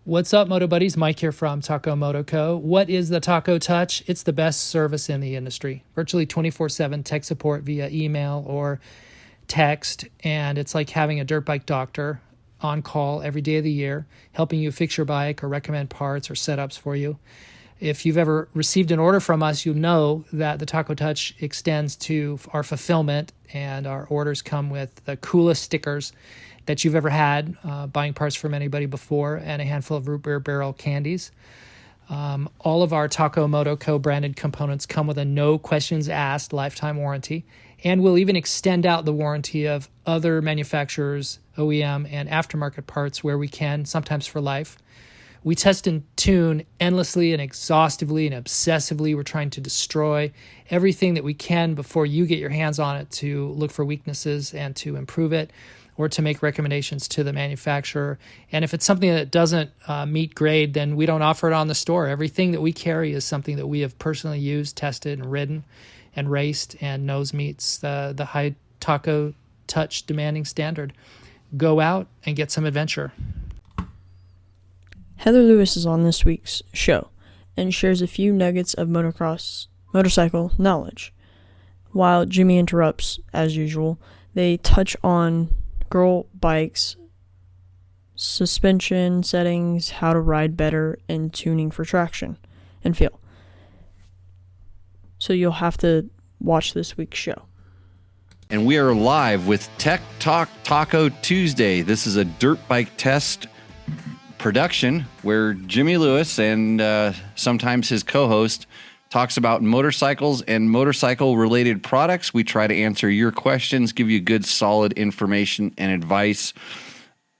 What's up, Moto Buddies? Mike here from Taco Moto Co. What is the Taco Touch? It's the best service in the industry. Virtually 24/7 tech support via email or text, and it's like having a dirt bike doctor on call every day of the year, helping you fix your bike or recommend parts or setups for you. If you've ever received an order from us, you'll know that the Taco Touch extends to our fulfillment, and our orders come with the coolest stickers that you've ever had, buying parts from anybody before, and a handful of root beer barrel candies. All of our Taco Moto Co. branded components come with a no questions asked lifetime warranty, and we'll even extend out the warranty of other manufacturers, OEM, and aftermarket parts where we can, sometimes for life. We test and tune endlessly and exhaustively and obsessively. We're trying to destroy everything that we can before you get your hands on it to look for weaknesses and to improve it, or to make recommendations to the manufacturer. And if it's something that doesn't meet grade, then we don't offer it on the store. Everything that we carry is something that we have personally used, tested, and ridden, and raced, and knows meets the high Taco Touch demanding standard. Go out and get some adventure. Heather Lewis is on this week's show and shares a few nuggets of motorcycle knowledge. While Jimmy interrupts, as usual, they touch on girl bikes, suspension settings, how to ride better, and tuning for traction and feel. So you'll have to watch this week's show. And we are live with Tech Talk Taco Tuesday. This is a dirt bike test production where Jimmy Lewis and sometimes his co-host talks about motorcycles and motorcycle-related products. We try to answer your questions, give you good, solid information and advice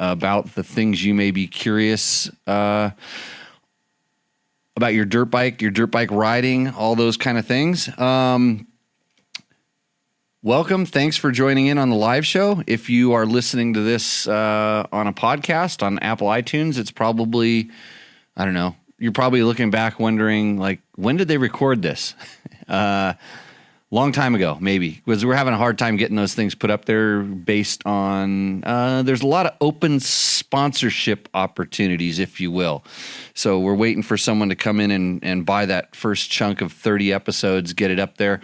about the things you may be curious about your dirt bike riding, all those kind of things. Welcome. Thanks for joining in on the live show. If you are listening to this on a podcast on Apple iTunes, it's probably, I don't know, you're probably looking back wondering, like, when did they record this? Long time ago, maybe, because we're having a hard time getting those things put up there based on, there's a lot of open sponsorship opportunities, if you will. So we're waiting for someone to come in and buy that first chunk of 30 episodes, get it up there.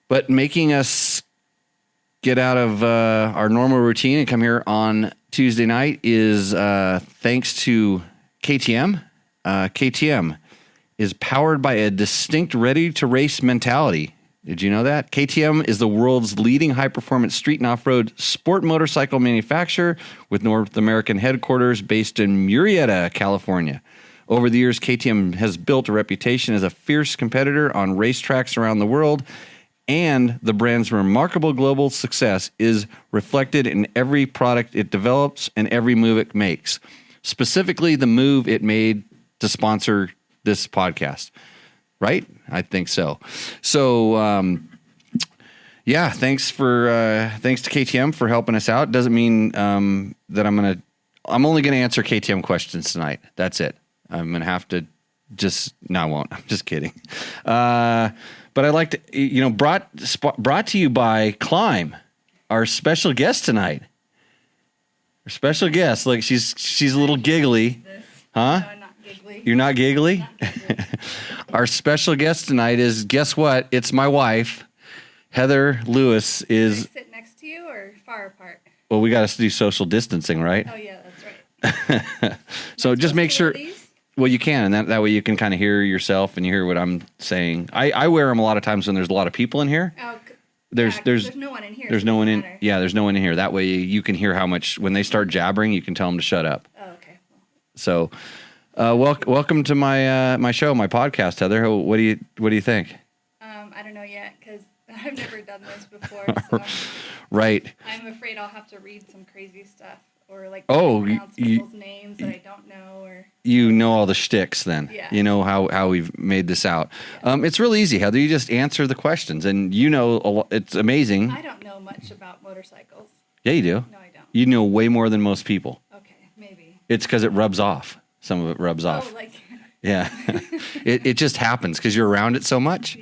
But making us get out of our normal routine and come here on Tuesday night is thanks to KTM. KTM is powered by a distinct ready-to-race mentality. Did you know that? KTM is the world's leading high-performance street and off-road sport motorcycle manufacturer with North American headquarters based in Murrieta, California. Over the years, KTM has built a reputation as a fierce competitor on racetracks around the world, and the brand's remarkable global success is reflected in every product it develops and every move it makes. Specifically, the move it made to sponsor this podcast, right? I think so. So, yeah, thanks to KTM for helping us out. Doesn't mean that I'm only gonna answer KTM questions tonight. That's it. I'm gonna have to I won't. I'm just kidding. But I'd like to, brought to you by Climb, our special guest tonight. Our special guest, like she's a little giggly, huh? No, not giggly. You're not giggly? Not giggly. Our special guest tonight is, guess what? It's my wife, Heather Lewis. Is I sit next to you or far apart? Well, we got to do social distancing, right? Oh yeah, that's right. So just make sure. These? Well, you can, and that way you can kind of hear yourself and you hear what I'm saying. I wear them a lot of times when there's a lot of people in here. Oh, there's no one in here. There's no one in. Yeah, there's no one in here. That way you can hear how much when they start jabbering. You can tell them to shut up. Oh, okay. So, welcome to my show, my podcast, Heather. What do you think? I don't know yet because I've never done this before. So right. I'm afraid I'll have to read some crazy stuff or like pronounce people's names that I don't know or. You know all the shticks then. Yeah. You know how we've made this out. Yeah. It's really easy, Heather. You just answer the questions, and it's amazing. I don't know much about motorcycles. Yeah, you do. No, I don't. You know way more than most people. Okay, maybe. It's because it rubs off. Some of it rubs off. Oh, like. Yeah. it just happens because you're around it so much.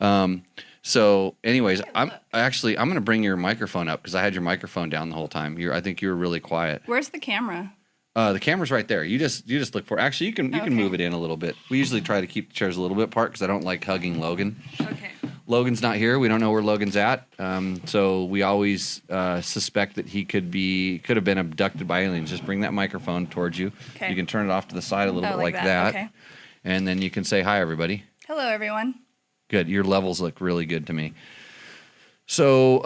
Yeah. So anyways, I'm going to bring your microphone up because I had your microphone down the whole time. I think you were really quiet. Where's the camera? The camera's right there. You just look for. Actually, you can move it in a little bit. We usually try to keep the chairs a little bit apart because I don't like hugging Logan. Okay. Logan's not here. We don't know where Logan's at. So we always suspect that he could have been abducted by aliens. Just bring that microphone towards you. Okay. You can turn it off to the side a little bit like that. Okay. And then you can say hi, everybody. Hello, everyone. Good. Your levels look really good to me. So.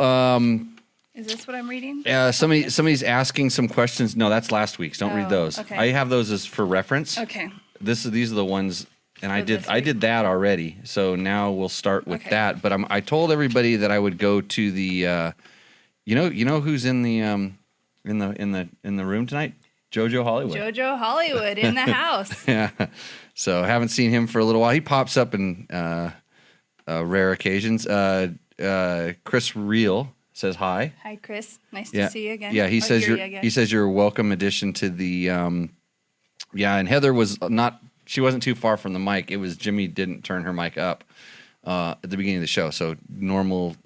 Is this what I'm reading? Somebody's asking some questions. No, that's last week's. Don't read those. Okay. I have those as for reference. Okay. These are the ones, and I this did that already. So now we'll start with that. But I told everybody that I would go to the, you know who's in the room tonight? JoJo Hollywood. JoJo Hollywood in the house. Yeah. So I haven't seen him for a little while. He pops up in rare occasions. Chris Reel says hi. Hi, Chris. Nice to see you again. Yeah, he says you're a welcome addition to the. And Heather was not. She wasn't too far from the mic. It was Jimmy didn't turn her mic up at the beginning of the show. So normal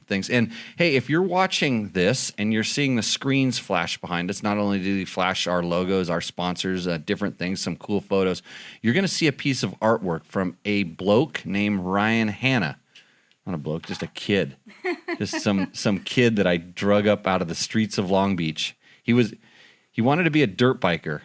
things. And hey, if you're watching this and you're seeing the screens flash behind us, not only do we flash our logos, our sponsors, different things, some cool photos, you're going to see a piece of artwork from a bloke named Ryan Hanna. Not a bloke, just a kid. Just some kid that I drug up out of the streets of Long Beach. He wanted to be a dirt biker.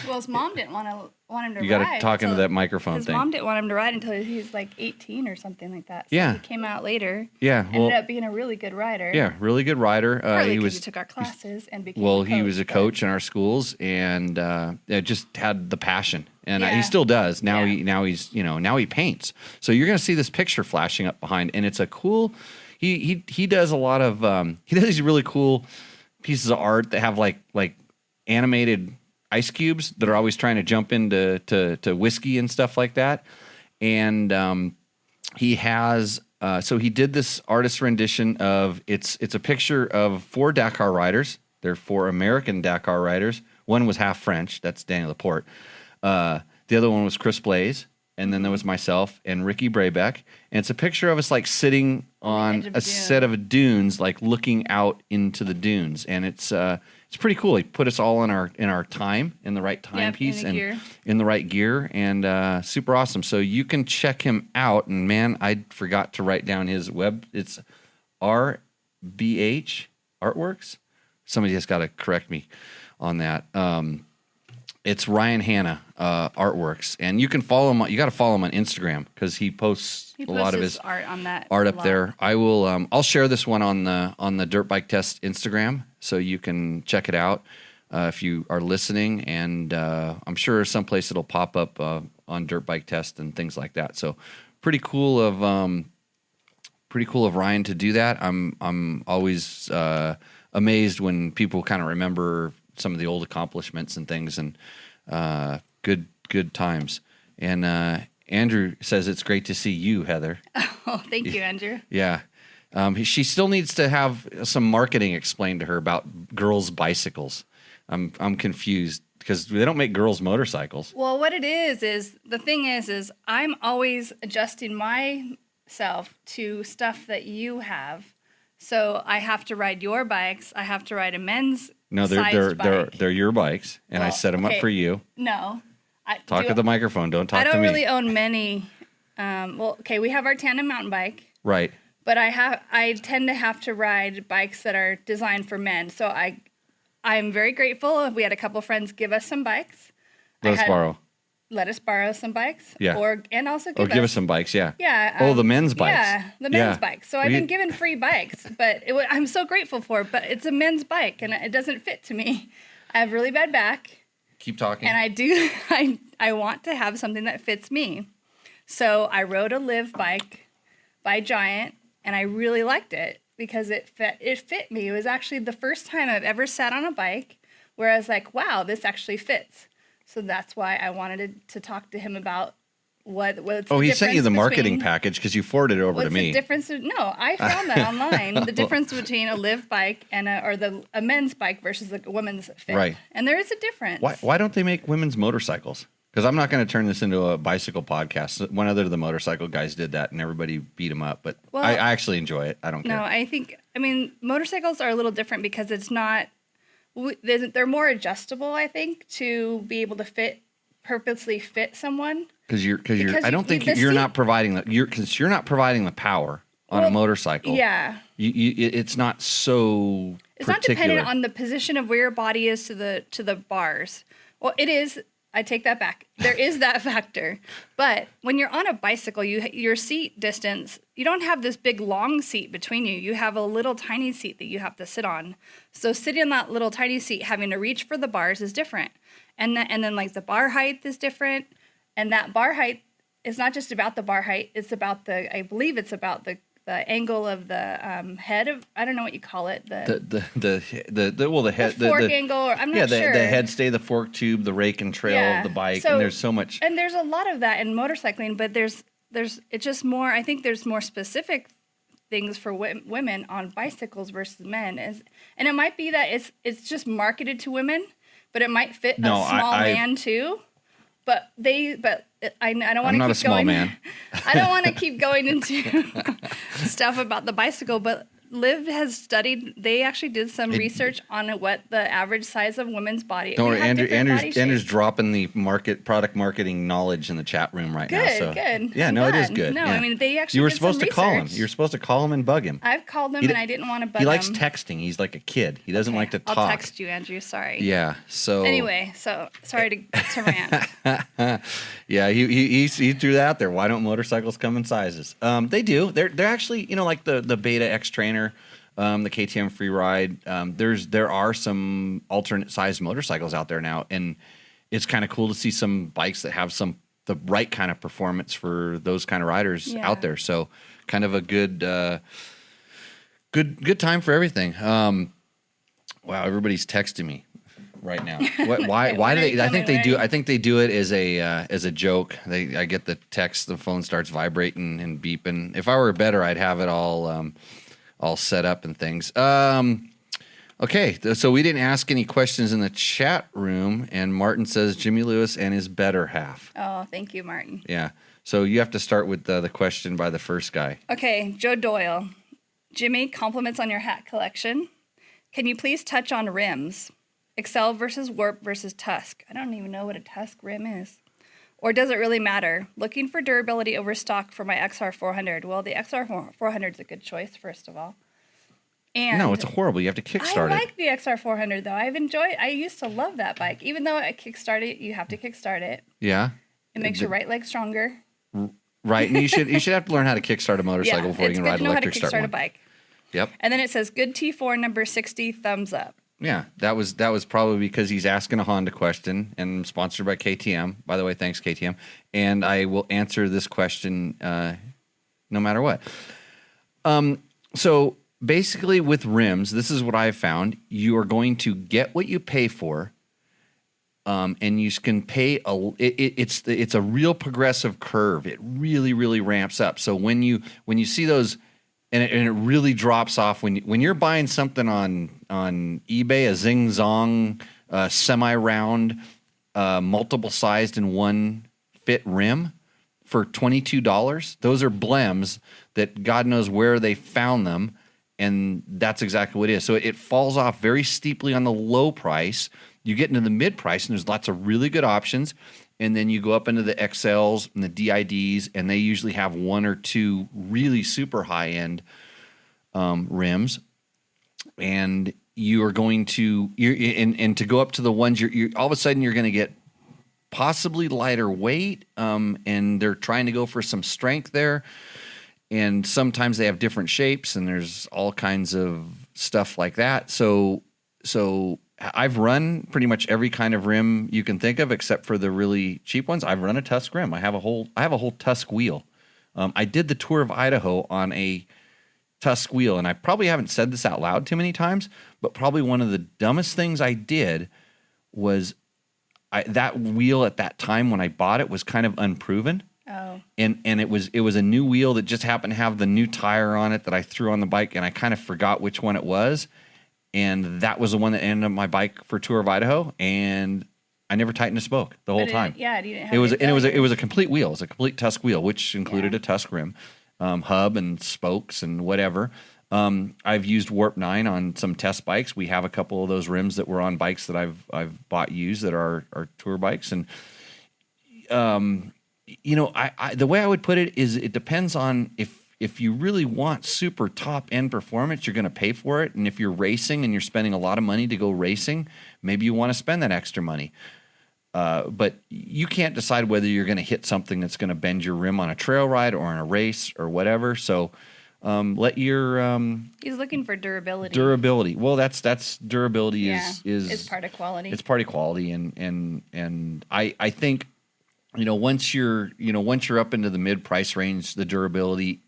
Well, his mom didn't want him to ride. You got to talk into that microphone his thing. His mom didn't want him to ride until he was like 18 or something like that. So yeah. he came out later. Yeah. Ended up being a really good rider. Yeah, really good rider. He took our classes and became he was a coach in our schools and just had the passion. And he still does. Now he paints. So you're going to see this picture flashing up behind, and it's a cool. He does a lot of he does these really cool pieces of art that have like animated ice cubes that are always trying to jump into to whiskey and stuff like that. And he has so he did this artist rendition of it's a picture of 4 Dakar riders. They're 4 American Dakar riders. One was half French. That's Daniel Laporte. The other one was Chris Blaze, and then there was myself and Ricky Brabeck. And it's a picture of us like sitting on a set of dunes, like looking out into the dunes. And it's pretty cool. He put us all in our time, in the right timepiece, and in the right gear, and super awesome. So you can check him out. And man, I forgot to write down his web. It's RBH Artworks. Somebody has got to correct me on that. It's Ryan Hanna Artworks, and you can follow him. You got to follow him on Instagram because he posts a lot of his art on that up there. I will. I'll share this one on the Dirt Bike Test Instagram, so you can check it out if you are listening. And I'm sure someplace it'll pop up on Dirt Bike Test and things like that. So pretty cool of Ryan to do that. I'm always amazed when people kind of remember some of the old accomplishments and things, and good times. And Andrew says it's great to see you, Heather. Oh, thank you, Andrew. Yeah. She still needs to have some marketing explained to her about girls' bicycles. I'm confused because they don't make girls' motorcycles. Well, what it is the thing is I'm always adjusting myself to stuff that you have. So I have to ride your bikes. I have to ride a men's they're your bikes, and I set them up for you. No. Talk to the microphone. Don't talk to me. I don't really own many. We have our tandem mountain bike. Right. But I tend to have to ride bikes that are designed for men. So I'm very grateful if we had a couple friends give us some bikes. Let us borrow some bikes. Yeah. And also give us some bikes, yeah. Yeah. Oh, the men's bikes. Yeah, the men's bikes. So I've been given free bikes, but I'm so grateful for it. But it's a men's bike, and it doesn't fit to me. I have really bad back. Keep talking. And I want to have something that fits me. So I rode a Live bike by Giant, and I really liked it because it fit me. It was actually the first time I've ever sat on a bike where I was like, wow, this actually fits. So that's why I wanted to talk to him about what's he sent you the marketing package because you forwarded it over to me. What's the difference? No, I found that online. The difference between a Live bike and a men's bike versus a women's fit. Right. And there is a difference. Why don't they make women's motorcycles? Because I'm not going to turn this into a bicycle podcast. One other of the motorcycle guys did that, and everybody beat him up. But I actually enjoy it. I don't care. No, motorcycles are a little different because it's not they're more adjustable, I think, to be able to purposely fit someone. Because I don't think the you're seat- not providing because you're not providing the power on a motorcycle. Yeah. It's not so. It's particular. not dependent on the position of where your body is to the bars. Well, it is. I take that back. There is that factor. But when you're on a bicycle, your seat distance, you don't have this big long seat between you. You have a little tiny seat that you have to sit on. So sitting in that little tiny seat, having to reach for the bars is different. And then like the bar height is different. And that bar height is not just about the bar height. It's about I believe it's about the angle of the head of, I don't know what you call it. The fork angle, or I'm not sure. The head stay, the fork tube, the rake and trail of the bike, and there's so much. And there's a lot of that in motorcycling, but there's it's just more. I think there's more specific things for women on bicycles versus men, and it might be that it's just marketed to women, but it might fit a small man too. But I don't want to keep going. I'm not a small man. I don't want to keep going into stuff about the bicycle, but Liv has studied. They actually did some research on what the average size of women's body. Don't worry, Andrew's dropping the product marketing knowledge in the chat room right now. So. Good. Yeah, no, it is good. No, yeah. I mean they actually. You were did supposed some to call him. research. You're supposed to call him and bug him. I've called him and I didn't want to bug him. He likes texting. He's like a kid. He doesn't like to talk. I'll text you, Andrew. Sorry. Yeah. So anyway, sorry to rant. Yeah, he threw that out there. Why don't motorcycles come in sizes? They do. They're actually, like the Beta X Trainer, the KTM Free Ride. There are some alternate sized motorcycles out there now, and it's kind of cool to see some bikes that have the right kind of performance for those kind of riders out there. So kind of a good time for everything. Wow, everybody's texting me right now. Why do they? I think they do. I think they do it as a joke. I get the text, the phone starts vibrating and beeping. If I were better, I'd have it all set up and things. Okay, so we didn't ask any questions in the chat room, and Martin says Jimmy Lewis and his better half. Oh, thank you, Martin. Yeah. So you have to start with the question by the first guy. Okay, Joe Doyle. Jimmy, compliments on your hat collection. Can you please touch on rims? Excel versus Warp versus Tusk. I don't even know what a Tusk rim is. Or does it really matter? Looking for durability over stock for my XR400. Well, the XR400 is a good choice, first of all. And no, it's horrible. You have to kickstart it. I like the XR400, though. I used to love that bike. Even though I kickstart it, you have to kickstart it. Yeah. It makes your right leg stronger. Right, and you should have to learn how to kickstart a motorcycle before you can ride an electric start one. It's good to know how to kickstart a bike. Yep. And then it says, good T4 number 60, thumbs up. Yeah, that was probably because he's asking a Honda question, and sponsored by KTM. By the way, thanks KTM. And I will answer this question no matter what. So basically, with rims, this is what I've found: you are going to get what you pay for, and you can pay it's a real progressive curve. It really, really ramps up. So when you see those. And it really drops off when you're buying something on eBay, a Zing Zong semi-round, multiple sized in one fit rim for $22. Those are blems that God knows where they found them, and that's exactly what it is. So it falls off very steeply on the low price. You get into the mid price, and there's lots of really good options. And then you go up into the XLs and the DIDs, and they usually have one or two really super high-end rims. And you are going to to go up to the ones you're all of a sudden you're going to get possibly lighter weight, and they're trying to go for some strength there. And sometimes they have different shapes, and there's all kinds of stuff like that. So I've run pretty much every kind of rim you can think of, except for the really cheap ones. I've run a Tusk rim. I have a whole Tusk wheel. I did the tour of Idaho on a Tusk wheel, and I probably haven't said this out loud too many times, but probably one of the dumbest things I did was that wheel at that time when I bought it was kind of unproven. Oh. And it was a new wheel that just happened to have the new tire on it that I threw on the bike, and I kind of forgot which one it was. And that was the one that ended up my bike for Tour of Idaho, and I never tightened a spoke the whole time. Yeah, you didn't have it was a complete wheel. It was a complete Tusk wheel, which included a Tusk rim, hub and spokes and whatever. I've used Warp 9 on some test bikes. We have a couple of those rims that were on bikes that I've bought used that are tour bikes. And, I the way I would put it is it depends on if you really want super top end performance, you're going to pay for it. And if you're racing and you're spending a lot of money to go racing, maybe you want to spend that extra money. But you can't decide whether you're going to hit something that's going to bend your rim on a trail ride or in a race or whatever. So let your he's looking for durability. Durability. Well, that's durability is part of quality. It's part of quality, and I think once you're up into the mid price range, the durability,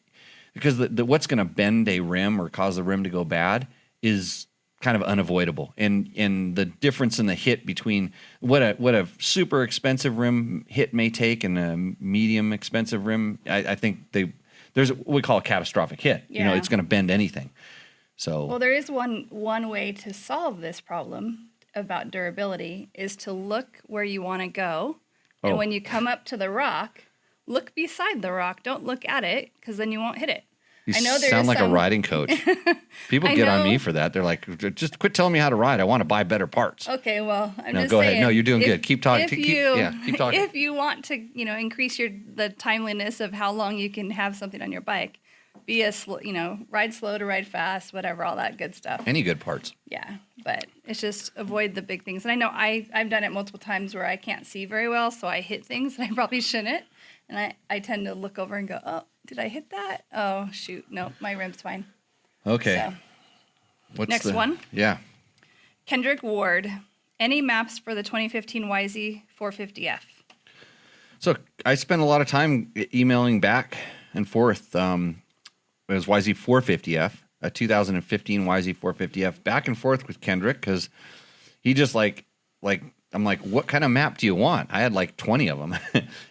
because the what's going to bend a rim or cause the rim to go bad is kind of unavoidable, and the difference in the hit between what a super expensive rim hit may take and a medium expensive rim, I think there's what we call a catastrophic hit. Yeah. It's going to bend anything. So well, there is one way to solve this problem about durability is to look where you want to go, and when you come up to the rock, look beside the rock. Don't look at it, because then you won't hit it. You I know there sound is like some... a riding coach. People get on me for that. They're like, just quit telling me how to ride. I want to buy better parts. Okay, well, I'm no, just go saying. ahead. No, you're doing good. Keep talking. Keep talking. If you want to, increase the timeliness of how long you can have something on your bike, be a slow, ride slow to ride fast, whatever, all that good stuff. Any good parts. Yeah, but it's just avoid the big things. And I know I've done it multiple times where I can't see very well, so I hit things that I probably shouldn't. And I tend to look over and go, oh, did I hit that? Oh, shoot. No, my rim's fine. Okay. So, next one. Yeah. Kendrick Ward. Any maps for the 2015 YZ 450F? So I spent a lot of time emailing back and forth. It was YZ 450F, a 2015 YZ 450F, back and forth with Kendrick, because he just I'm like, what kind of map do you want? I had like 20 of them,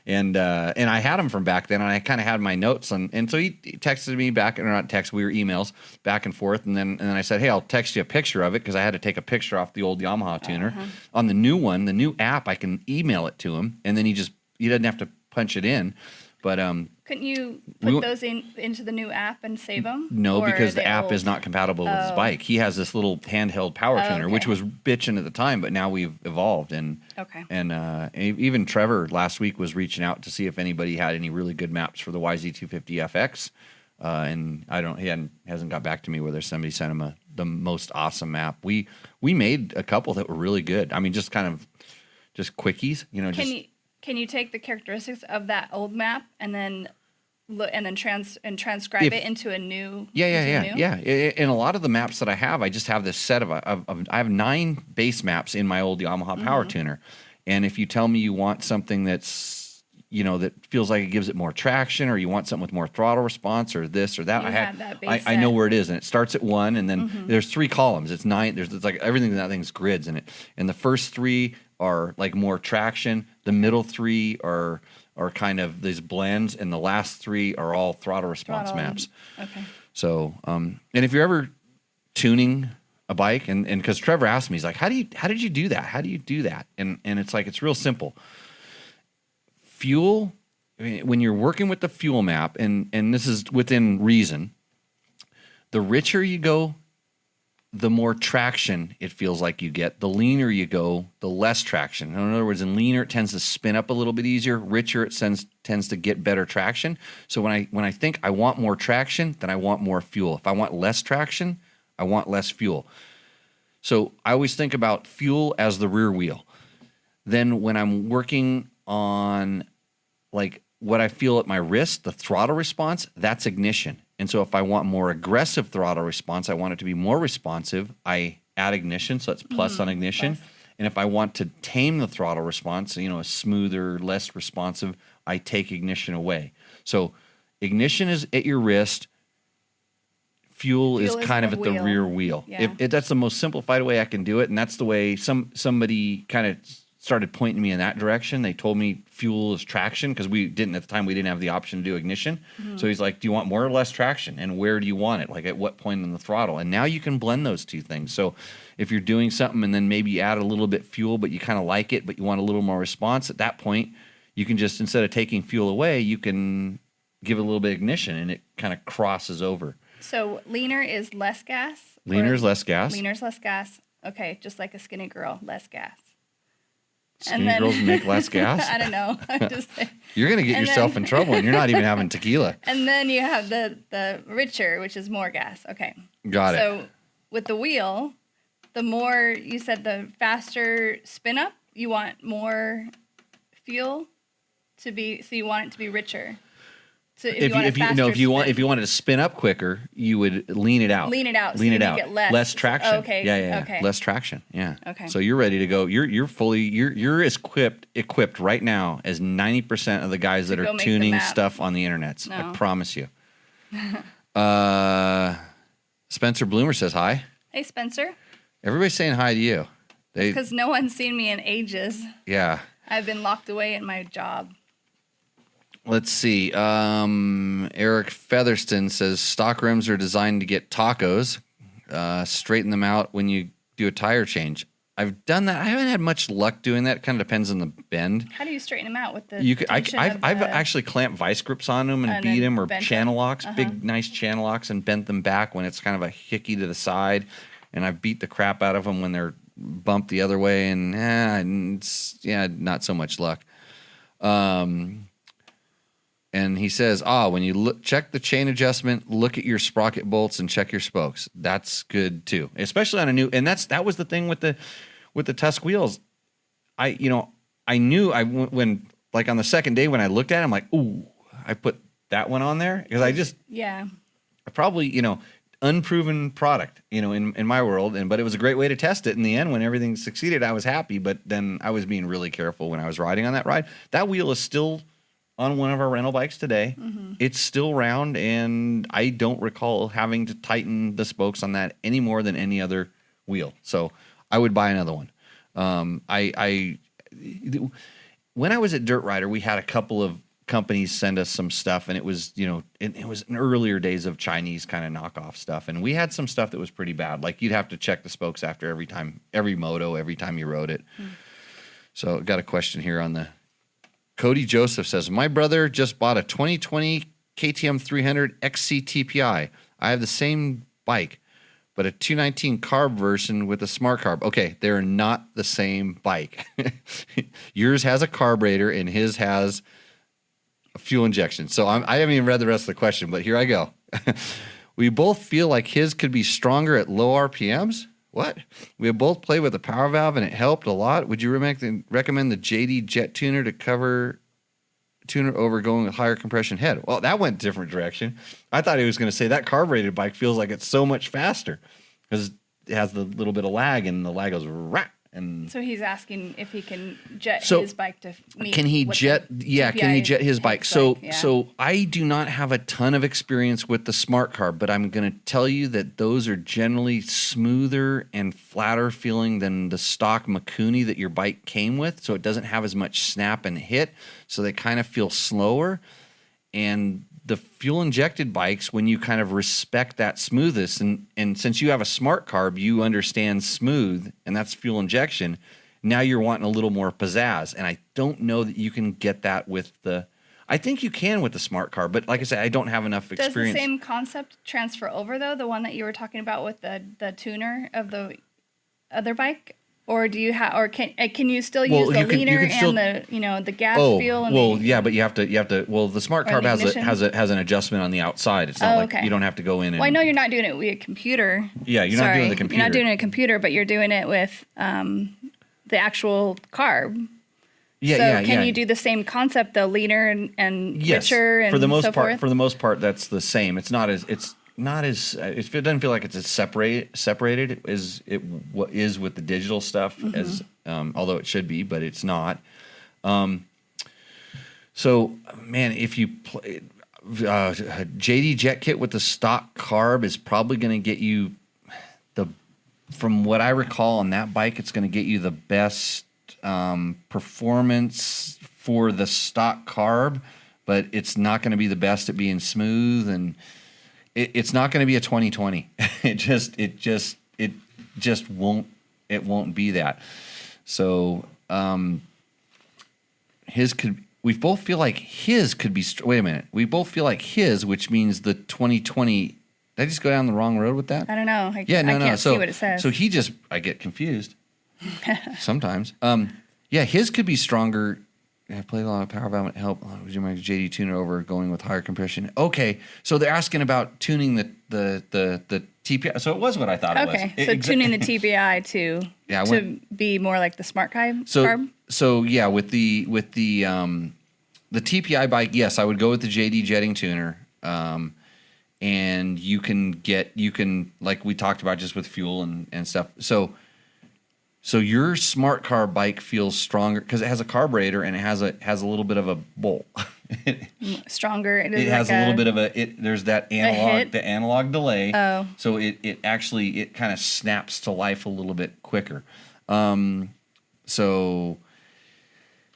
and I had them from back then, and I kind of had my notes, and so he texted me back, or not text, we were emails back and forth, and then I said, hey, I'll text you a picture of it, because I had to take a picture off the old Yamaha tuner. On the new one, the new app, I can email it to him, and then he doesn't have to punch it in. But couldn't you put those into the new app and save them? No, because the app is not compatible with his bike. He has this little handheld power tuner, which was bitching at the time, but now we've evolved. And even Trevor last week was reaching out to see if anybody had any really good maps for the YZ250FX. And he hasn't got back to me whether somebody sent him the most awesome map. We made a couple that were really good. I mean, just quickies, Can you take the characteristics of that old map and then transcribe it into a new? Yeah. In a lot of the maps that I have, I just have this set of I have 9 base maps in my old Yamaha power tuner, and if you tell me you want something that's that feels like it gives it more traction, or you want something with more throttle response, or this or that, I know where it is, and it starts at 1, and then there's 3 columns. It's 9. It's like everything in that thing's grids in it, and the first 3 are like more traction. The middle 3 are kind of these blends, and the last 3 are all throttle response maps. Okay. So, and if you're ever tuning a bike, and because Trevor asked me, he's like, how did you do that? How do you do that? And it's like, it's real simple. Fuel, when you're working with the fuel map, and this is within reason, the richer you go, the more traction it feels like you get. The leaner you go, the less traction. In other words, in leaner, it tends to spin up a little bit easier. Richer, it tends to get better traction. So when I think I want more traction, then I want more fuel. If I want less traction, I want less fuel. So I always think about fuel as the rear wheel. Then when I'm working on like what I feel at my wrist, the throttle response, that's ignition. And so if I want more aggressive throttle response, I want it to be more responsive, I add ignition, so that's plus on ignition. And if I want to tame the throttle response, a smoother, less responsive, I take ignition away. So ignition is at your wrist. Fuel is kind of at the rear wheel. Yeah. If that's the most simplified way I can do it, and that's the way somebody kind of started pointing me in that direction. They told me fuel is traction, because we didn't have the option to do ignition. So he's like, do you want more or less traction, and where do you want it, like at what point in the throttle? And now you can blend those two things. So if you're doing something and then maybe you add a little bit fuel, but you kind of like it, but you want a little more response, at that point you can just, instead of taking fuel away, you can give it a little bit of ignition, and it kind of crosses over. So leaner is less gas? Leaner is less gas. Leaner's less gas. Okay, just like a skinny girl, less gas. Skinny girls make less gas? I don't know. I'm just saying. You're going to get yourself in trouble, and you're not even having tequila. And then you have the richer, which is more gas. Okay. Got it. So with the wheel, the more, you said the faster spin up, you want more fuel to be, so you want it to be richer. So if you wanted to spin up quicker, you would lean it out. Lean it out. Lean so it you out. Make it less. Less traction. Okay. Yeah. Okay. Less traction. Yeah. Okay. So you're ready to go. You're as equipped right now as 90% of the guys that are tuning stuff on the internet. No. I promise you. Spencer Bloomer says hi. Hey, Spencer. Everybody's saying hi to you. Because no one's seen me in ages. Yeah. I've been locked away in my job. Let's see. Eric Featherston says stock rims are designed to get tacos. Straighten them out when you do a tire change. I've done that. I haven't had much luck doing that. It kind of depends on the bend. How do you straighten them out with the? I've actually clamped vice grips on them and beat them, or channel locks, big nice channel locks, and bent them back when it's kind of a hickey to the side. And I've beat the crap out of them when they're bumped the other way, and not so much luck. And he says, when you check the chain adjustment, look at your sprocket bolts and check your spokes. That's good too, especially on a new. And that was the thing with the Tusk wheels. I knew when like on the second day when I looked at it, I'm like, ooh, I put that one on there because I probably unproven product in my world, but it was a great way to test it. In the end, when everything succeeded, I was happy. But then I was being really careful when I was riding on that ride. That wheel is still on one of our rental bikes today. Mm-hmm. It's still round, and I don't recall having to tighten the spokes on that any more than any other wheel. So I would buy another one. When I was at Dirt Rider, we had a couple of companies send us some stuff, and it was, it was in earlier days of Chinese kind of knockoff stuff. And we had some stuff that was pretty bad. Like you'd have to check the spokes after every moto, every time you rode it. Mm. So got a question here on the Cody Joseph says, my brother just bought a 2020 KTM 300 XC TPI. I have the same bike, but a 219 carb version with a smart carb. Okay, they're not the same bike. Yours has a carburetor and his has a fuel injection. So I haven't even read the rest of the question, but here I go. We both feel like his could be stronger at low RPMs. What? We have both played with the power valve, and it helped a lot. Would you recommend the JD Jet Tuner to cover tuner over going with higher compression head? Well, that went a different direction. I thought he was going to say that carbureted bike feels like it's so much faster because it has the little bit of lag, and the lag goes rah. And so he's asking if he can jet his bike to meet. Can he jet? Yeah, can he jet his bike? So I do not have a ton of experience with the smart carb, but I'm going to tell you that those are generally smoother and flatter feeling than the stock Mikuni that your bike came with. So it doesn't have as much snap and hit. So they kind of feel slower. And the fuel injected bikes, when you kind of respect that smoothness, and since you have a smart carb, you understand smooth, and that's fuel injection. Now you're wanting a little more pizzazz, and I don't know that you can get that with the. I think you can with the smart carb, but like I said, I don't have enough experience. Does the same concept transfer over though? The one that you were talking about with the tuner of the other bike. Or do you have? Or can you still use the leaner and the gas fuel? And but you have to. Well, the smart carb has an adjustment on the outside. It's not like you don't have to go in. And, I know you're not doing it with a computer. Yeah, you're not doing the computer. You're not doing it with a computer, but you're doing it with the actual carb. Yeah, can you do the same concept, the leaner and richer and for the most so part? Forth? For the most part, that's the same. It doesn't feel like it's as separated as it is with the digital stuff, as although it should be, but it's not. So, man, if you play JD Jet Kit with the stock carb is probably going to get you from what I recall on that bike, it's going to get you the best performance for the stock carb, but it's not going to be the best at being smooth, and it's not going to be a 2020. It just won't be that. So we both feel like his could be. Wait a minute. We both feel like his, which means the 2020 Did I just go down the wrong road with that? I don't know. I No. can't So, see what it says. So I get confused sometimes. Yeah, his could be stronger. I played a lot of power valve help. Would you mind JD tuner over going with higher compression? Okay, so they're asking about tuning the TPI. So it was what I thought it was. Okay, so tuning the TPI to be more like the smart carb. So yeah, with the TPI bike, yes, I would go with the JD jetting tuner. And you can like we talked about just with fuel and stuff. So your smart carb bike feels stronger because it has a carburetor and it has a little bit of a bolt. Stronger. It has a little bit of there's that analog delay. Oh. So it kind of snaps to life a little bit quicker. So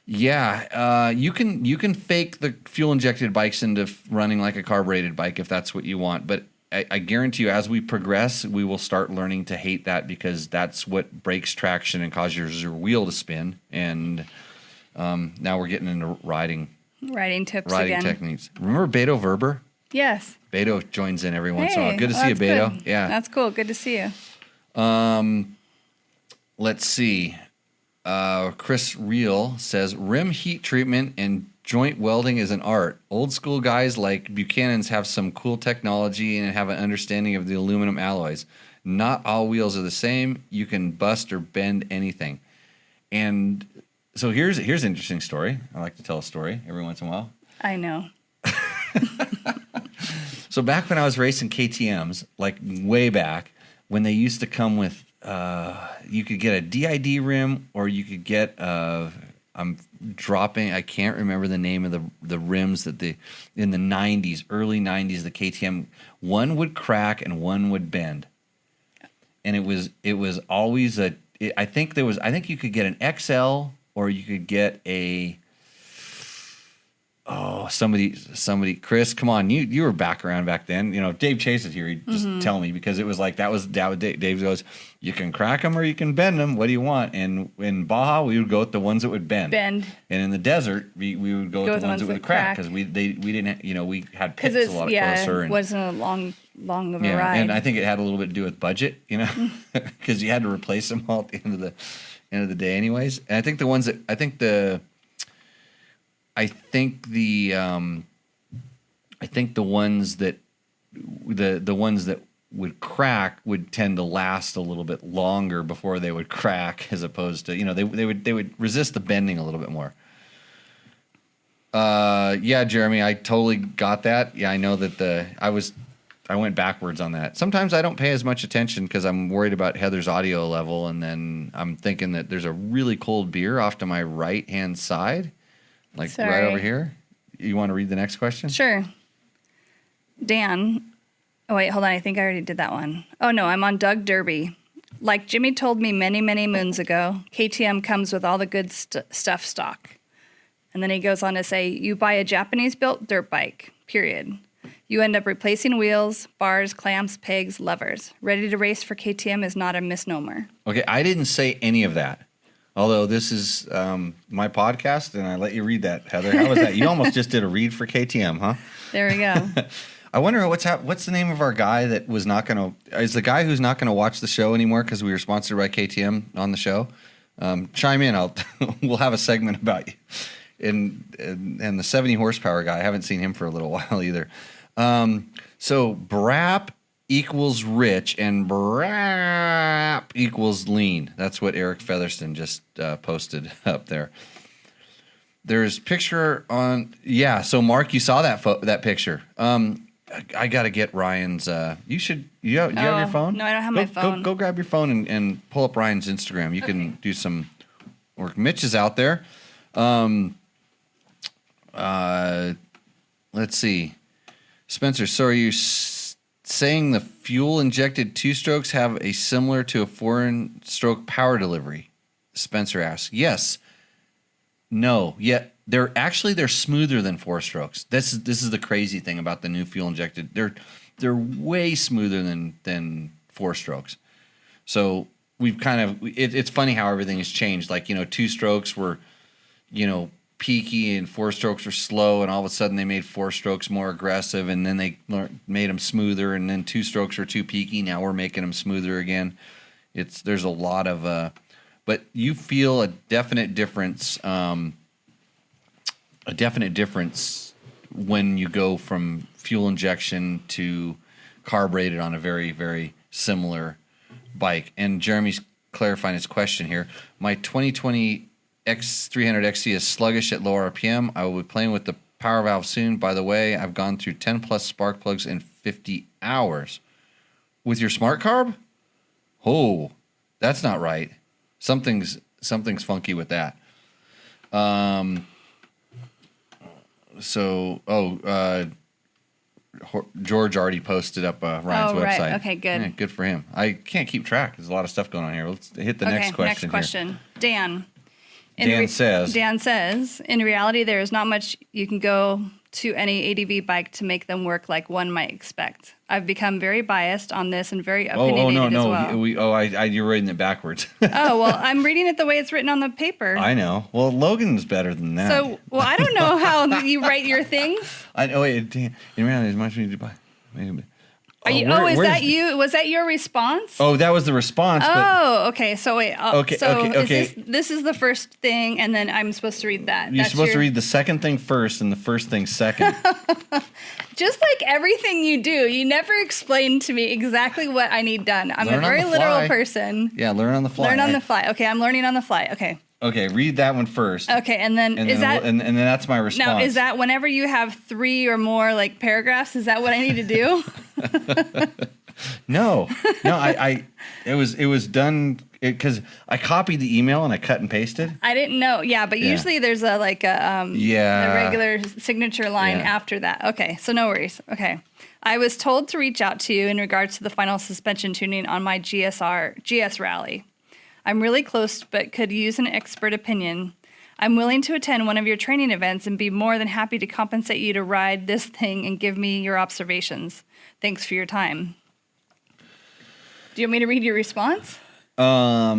yeah, you can fake the fuel injected bikes into running like a carbureted bike if that's what you want, but I guarantee you, as we progress, we will start learning to hate that because that's what breaks traction and causes your wheel to spin. And now we're getting into riding tips again. Techniques. Remember Beto Verber? Yes. Beto joins in every once in a while. Good to see you, Beto. Good. Yeah, that's cool. Good to see you. Let's see. Chris Reel says rim heat treatment and joint welding is an art. Old school guys like Buchanan's have some cool technology and have an understanding of the aluminum alloys. Not all wheels are the same. You can bust or bend anything. And so here's an interesting story. I like to tell a story every once in a while. I know. So back when I was racing KTMs, like way back, when they used to come with you could get a DID rim or you could get I can't remember the name of the rims that in the 90s, early 90s, the KTM, one would crack and one would bend. And it was always I think you could get an XL or you could get somebody, Chris, come on, you were back around back then. You know, Dave Chase is here. He'd just tell me because it was like that was Dave goes, you can crack them or you can bend them. What do you want? And in Baja, we would go with the ones that would bend. And in the desert, we would go with the ones that would crack because we didn't, we had pits a lot closer. It wasn't a long of a ride. And I think it had a little bit to do with budget, because you had to replace them all at the end of the day, anyways. And I think the ones that the ones that would crack would tend to last a little bit longer before they would crack, as opposed to they would resist the bending a little bit more. Yeah, Jeremy, I totally got that. Yeah, I know that I went backwards on that. Sometimes I don't pay as much attention because I'm worried about Heather's audio level, and then I'm thinking that there's a really cold beer off to my right hand side. Right over here. You want to read the next question? Sure. Dan. Oh, wait, hold on. I think I already did that one. Oh, no, I'm on Doug Derby. Like Jimmy told me many, many moons ago, KTM comes with all the good stuff stock. And then he goes on to say, you buy a Japanese-built dirt bike, period. You end up replacing wheels, bars, clamps, pegs, levers. Ready to race for KTM is not a misnomer. Okay, I didn't say any of that. Although this is my podcast, and I let you read that, Heather. How was that? You almost just did a read for KTM, huh? There we go. I wonder what's the name of our guy that was not going to... Is the guy who's not going to watch the show anymore because we were sponsored by KTM on the show? Chime in. We'll have a segment about you. And the 70 horsepower guy, I haven't seen him for a little while either. So Brap equals rich and Brap equals lean. That's what Eric Featherston just posted up there. There's picture on... Yeah, so Mark, you saw that picture. I got to get Ryan's... you have your phone? No, I don't have my phone. Go grab your phone and pull up Ryan's Instagram. You can do some work. Mitch is out there. Let's see. Spencer, so are you saying the fuel-injected two-strokes have a similar to a four-stroke power delivery? Spencer asks. Yes. No. Yet they're smoother than four strokes. This is the crazy thing about the new fuel-injected. They're way smoother than four strokes. So we've kind of it's funny how everything has changed. Like two strokes were, peaky and 4-strokes were slow, and all of a sudden they made 4-strokes more aggressive, and then they made them smoother, and then 2-strokes were too peaky. Now we're making them smoother again. There's a lot of but you feel a definite difference. A definite difference when you go from fuel injection to carbureted on a very, very similar bike. And Jeremy's clarifying his question here. My 2020 X300 XC is sluggish at low RPM. I will be playing with the power valve soon. By the way, I've gone through 10 plus spark plugs in 50 hours. With your smart carb? Oh, that's not right. Something's funky with that. George already posted up Ryan's website. Right. Okay, good. Yeah, good for him. I can't keep track. There's a lot of stuff going on here. Let's hit the next question. Next question. Dan. Dan says, in reality, there is not much you can go to any ADV bike to make them work like one might expect. I've become very biased on this and very opinionated as well. You're reading it backwards. Oh, well, I'm reading it the way it's written on the paper. I know. Well, Logan's better than that. So, I don't know how you write your things. I know. In reality, there's much you to buy. Is that you? Was that your response? Oh, that was the response. Oh, okay. So wait. Okay. This is the first thing, and then I'm supposed to read that. You're supposed to read the second thing first and the first thing second. Just like everything you do, you never explain to me exactly what I need done. I'm a very literal person. Yeah, learn on the fly. Learn on the fly. Okay, I'm learning on the fly. Okay. Okay, read that one first. Okay, and then and then that's my response. Now, is that whenever you have 3 or more like paragraphs? Is that what I need to do? No. It was done because I copied the email and I cut and pasted. I didn't know. Yeah, but usually there's a regular signature line after that. Okay, so no worries. Okay. I was told to reach out to you in regards to the final suspension tuning on my GS rally. I'm really close, but could use an expert opinion. I'm willing to attend one of your training events and be more than happy to compensate you to ride this thing and give me your observations. Thanks for your time. Do you want me to read your response? Yeah,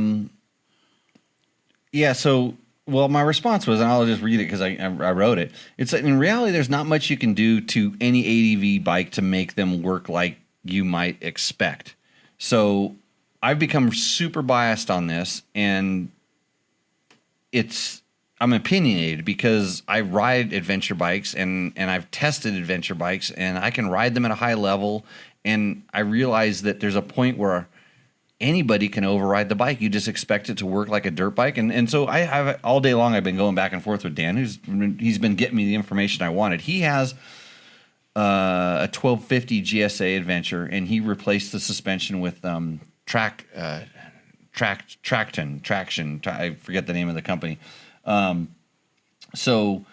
my response was, and I'll just read it because I wrote it. It's like, in reality, there's not much you can do to any ADV bike to make them work like you might expect. So I've become super biased on this, and I'm opinionated because I ride adventure bikes and I've tested adventure bikes, and I can ride them at a high level, and I realize that there's a point where anybody can override the bike. You just expect it to work like a dirt bike, and so I have all day long. I've been going back and forth with Dan, he's been getting me the information I wanted. He has a 1250 GSA Adventure, and he replaced the suspension with traction. I forget the name of the company. So,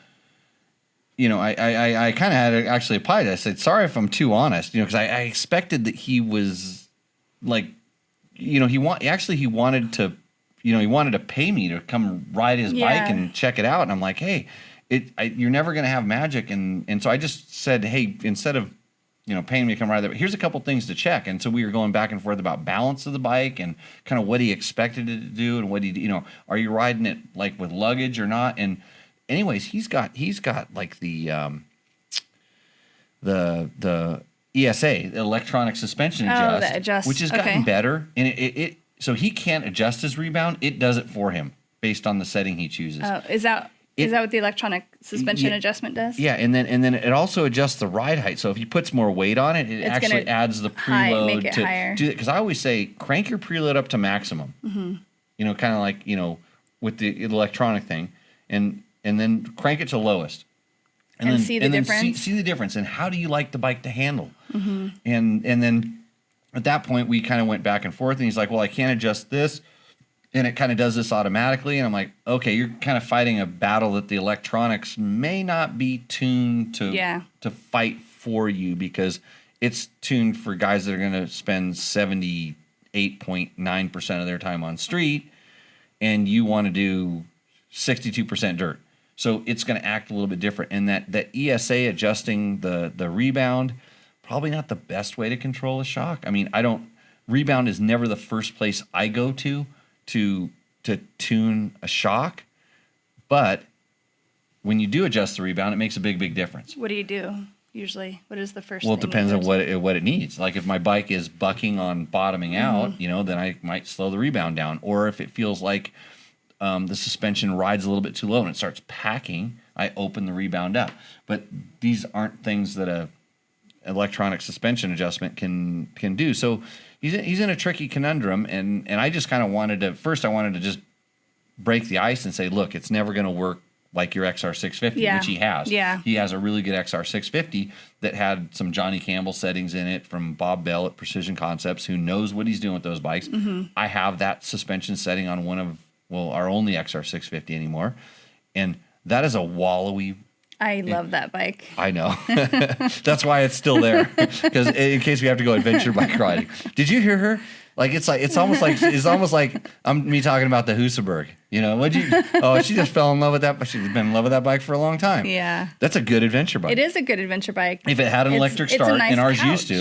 I kind of had to actually apply that. I said, sorry if I'm too honest, because I expected that he was like, he wanted to, he wanted to pay me to come ride his bike and check it out. And I'm like, hey, you're never going to have magic. And so I just said, hey, instead of, paying me to come ride that, here's a couple things to check. And so we were going back and forth about balance of the bike and kind of what he expected it to do and what are you riding it like with luggage or not? And anyways, he's got like the ESA, the electronic suspension adjust, which has gotten better. And it so he can't adjust his rebound. It does it for him based on the setting he chooses. Oh, is that what the electronic suspension adjustment does? Yeah, and then it also adjusts the ride height. So if he puts more weight on it, it actually adds the preload make it higher. Because I always say crank your preload up to maximum. Mm-hmm. Kind of like with the electronic thing, and then crank it to lowest. And see the difference. See the difference, and how do you like the bike to handle? Mm-hmm. And then at that point, we kind of went back and forth, and he's like, well, I can't adjust this, and it kind of does this automatically. And I'm like, okay, you're kind of fighting a battle that the electronics may not be tuned to fight for you, because it's tuned for guys that are going to spend 78.9% of their time on street, and you want to do 62% dirt. So it's going to act a little bit different. And that ESA adjusting the rebound, probably not the best way to control a shock. I mean, rebound is never the first place I go to tune a shock, but when you do adjust the rebound, it makes a big difference. What do you do usually? What is the first Well, it thing depends you on do? what it needs. Like if my bike is bucking on bottoming out, then I might slow the rebound down. Or if it feels like the suspension rides a little bit too low and it starts packing, I open the rebound up. But these aren't things that a electronic suspension adjustment can do. So he's in a tricky conundrum, and I just kind of wanted to just break the ice and say, look, it's never going to work like your XR650, which he has. Yeah. He has a really good XR650 that had some Johnny Campbell settings in it from Bob Bell at Precision Concepts, who knows what he's doing with those bikes. I have that suspension setting on our only XR650 anymore, and that is a wallowy. I love that bike. I know. That's why it's still there, because in case we have to go adventure bike riding. Did you hear her? It's almost like me talking about the Husaberg. She just fell in love with that. She's been in love with that bike for a long time. Yeah. That's a good adventure bike. It is a good adventure bike. If it had an electric it's start, a nice and ours couch. used to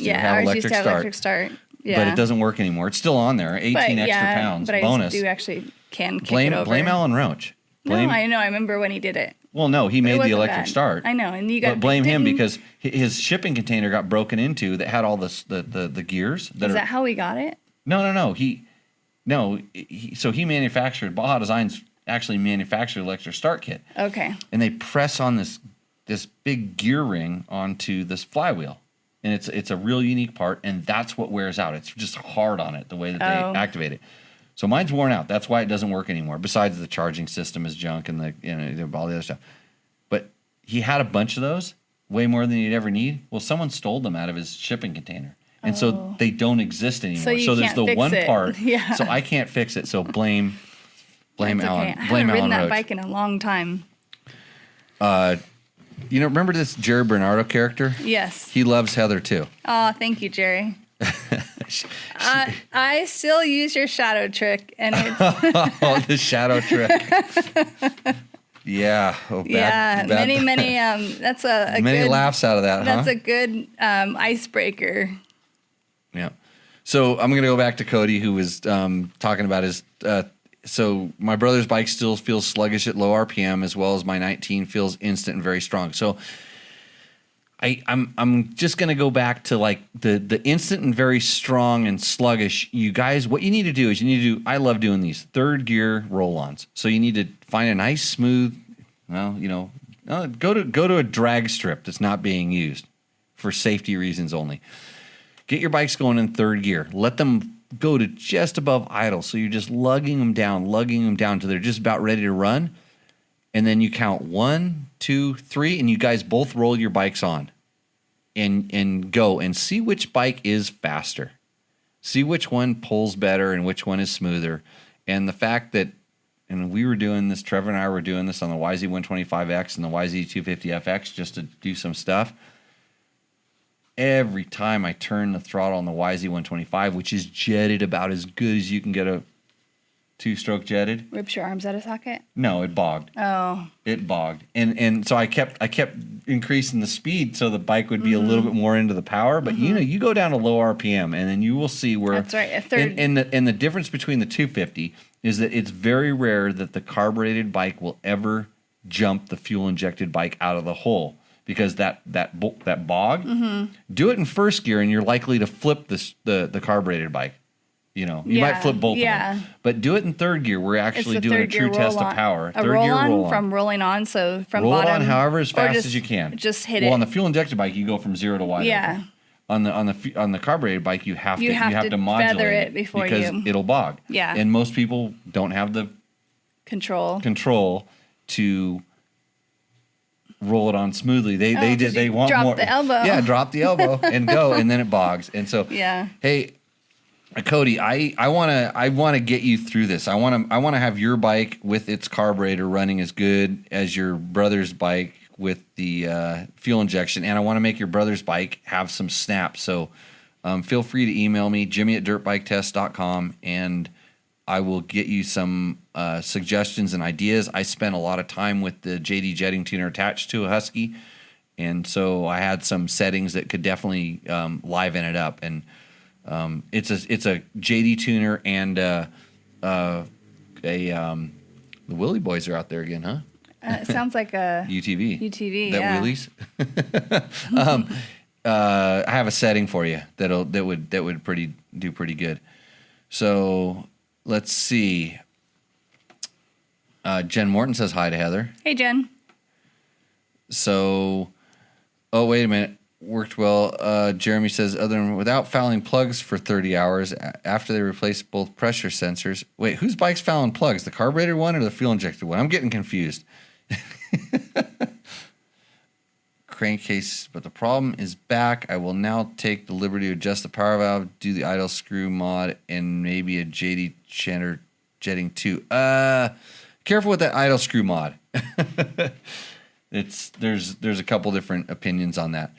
Yeah, have ours used to have electric start. Yeah. But it doesn't work anymore. It's still on there, 18 extra pounds but bonus. I do actually kick blame it over. blame Alan Roach. No, I know. I remember when he did it. Well, no, he made the wasn't electric bad. start. I know, and you got. But blame him because his shipping container got broken into that had all the gears. Is that how we got it? No. So he manufactured. Baja Designs actually manufactured electric start kit. Okay. And they press on this big gear ring onto this flywheel, and it's a real unique part, and that's what wears out. It's just hard on it the way that they activate it. So mine's worn out. That's why it doesn't work anymore. Besides the charging system is junk and all the other stuff. But he had a bunch of those, way more than he'd ever need. Well, someone stole them out of his shipping container. And so they don't exist anymore. So there's the one part. Yeah. So I can't fix it. So blame Alan. Okay. I Blame haven't ridden Alan that Roach. bike in a long time. Remember this Jerry Bernardo character? Yes. He loves Heather too. Oh, thank you, Jerry. I still use your shadow trick, and it's Oh, the shadow trick. Yeah. Oh, many. That's a many good, laughs out of that. That's a good icebreaker. Yeah. So I'm going to go back to Cody, who was talking about his. So my brother's bike still feels sluggish at low RPM, as well as my 19 feels instant and very strong. So I'm just going to go back to like the instant and very strong and sluggish. You guys, what you need to do is I love doing these third gear roll-ons. So you need to find a nice smooth, go to a drag strip that's not being used for safety reasons only. Get your bikes going in third gear. Let them go to just above idle. So you're just lugging them down till they're just about ready to run. And then you count 1, 2, 3, and you guys both roll your bikes on and go and see which bike is faster. See which one pulls better and which one is smoother. And the fact that, and we were doing this, Trevor and I were doing this on the YZ125X and the YZ250FX just to do some stuff. Every time I turn the throttle on the YZ125, which is jetted about as good as you can get a two-stroke jetted. Rips your arms out of socket? No, it bogged. Oh. It bogged. And so I kept increasing the speed so the bike would be a little bit more into the power. But you go down to low RPM and then you will see where. That's right. A third. And the difference between the 250 is that it's very rare that the carbureted bike will ever jump the fuel injected bike out of the hole. Because that bog, do it in first gear and you're likely to flip the carbureted bike. You might flip both of them. But do it in third gear. We're actually doing a true test of power. A roll-on from rolling on, so from roll bottom. on however as fast as you can. Just hit it. Well, on the fuel injected bike, you go from 0 to wide. Yeah. Open. On the carbureted bike, you have to modulate feather it before because it'll bog. Yeah. And most people don't have the control to roll it on smoothly. They want drop more. The elbow. Yeah, drop the elbow and go, and then it bogs. And so hey, Cody, I wanna get you through this. I wanna have your bike with its carburetor running as good as your brother's bike with the fuel injection, and I want to make your brother's bike have some snap. So feel free to email me, jimmy@dirtbiketest.com, and I will get you some suggestions and ideas. I spent a lot of time with the JD jetting tuner attached to a Husky, and so I had some settings that could definitely liven it up. And it's a JD tuner and the Willy Boys are out there again, huh? It sounds like a UTV. UTV. That yeah. wheelies. I have a setting for you that would do pretty good. So let's see. Jen Morton says hi to Heather. Hey, Jen. So, oh, wait a minute. Worked well. Jeremy says, without fouling plugs for 30 hours after they replaced both pressure sensors. Wait, whose bike's fouling plugs? The carburetor one or the fuel injected one? I'm getting confused. Crankcase, but the problem is back. I will now take the liberty to adjust the power valve, do the idle screw mod, and maybe a JD Chandler jetting too. Careful with that idle screw mod. There's a couple different opinions on that.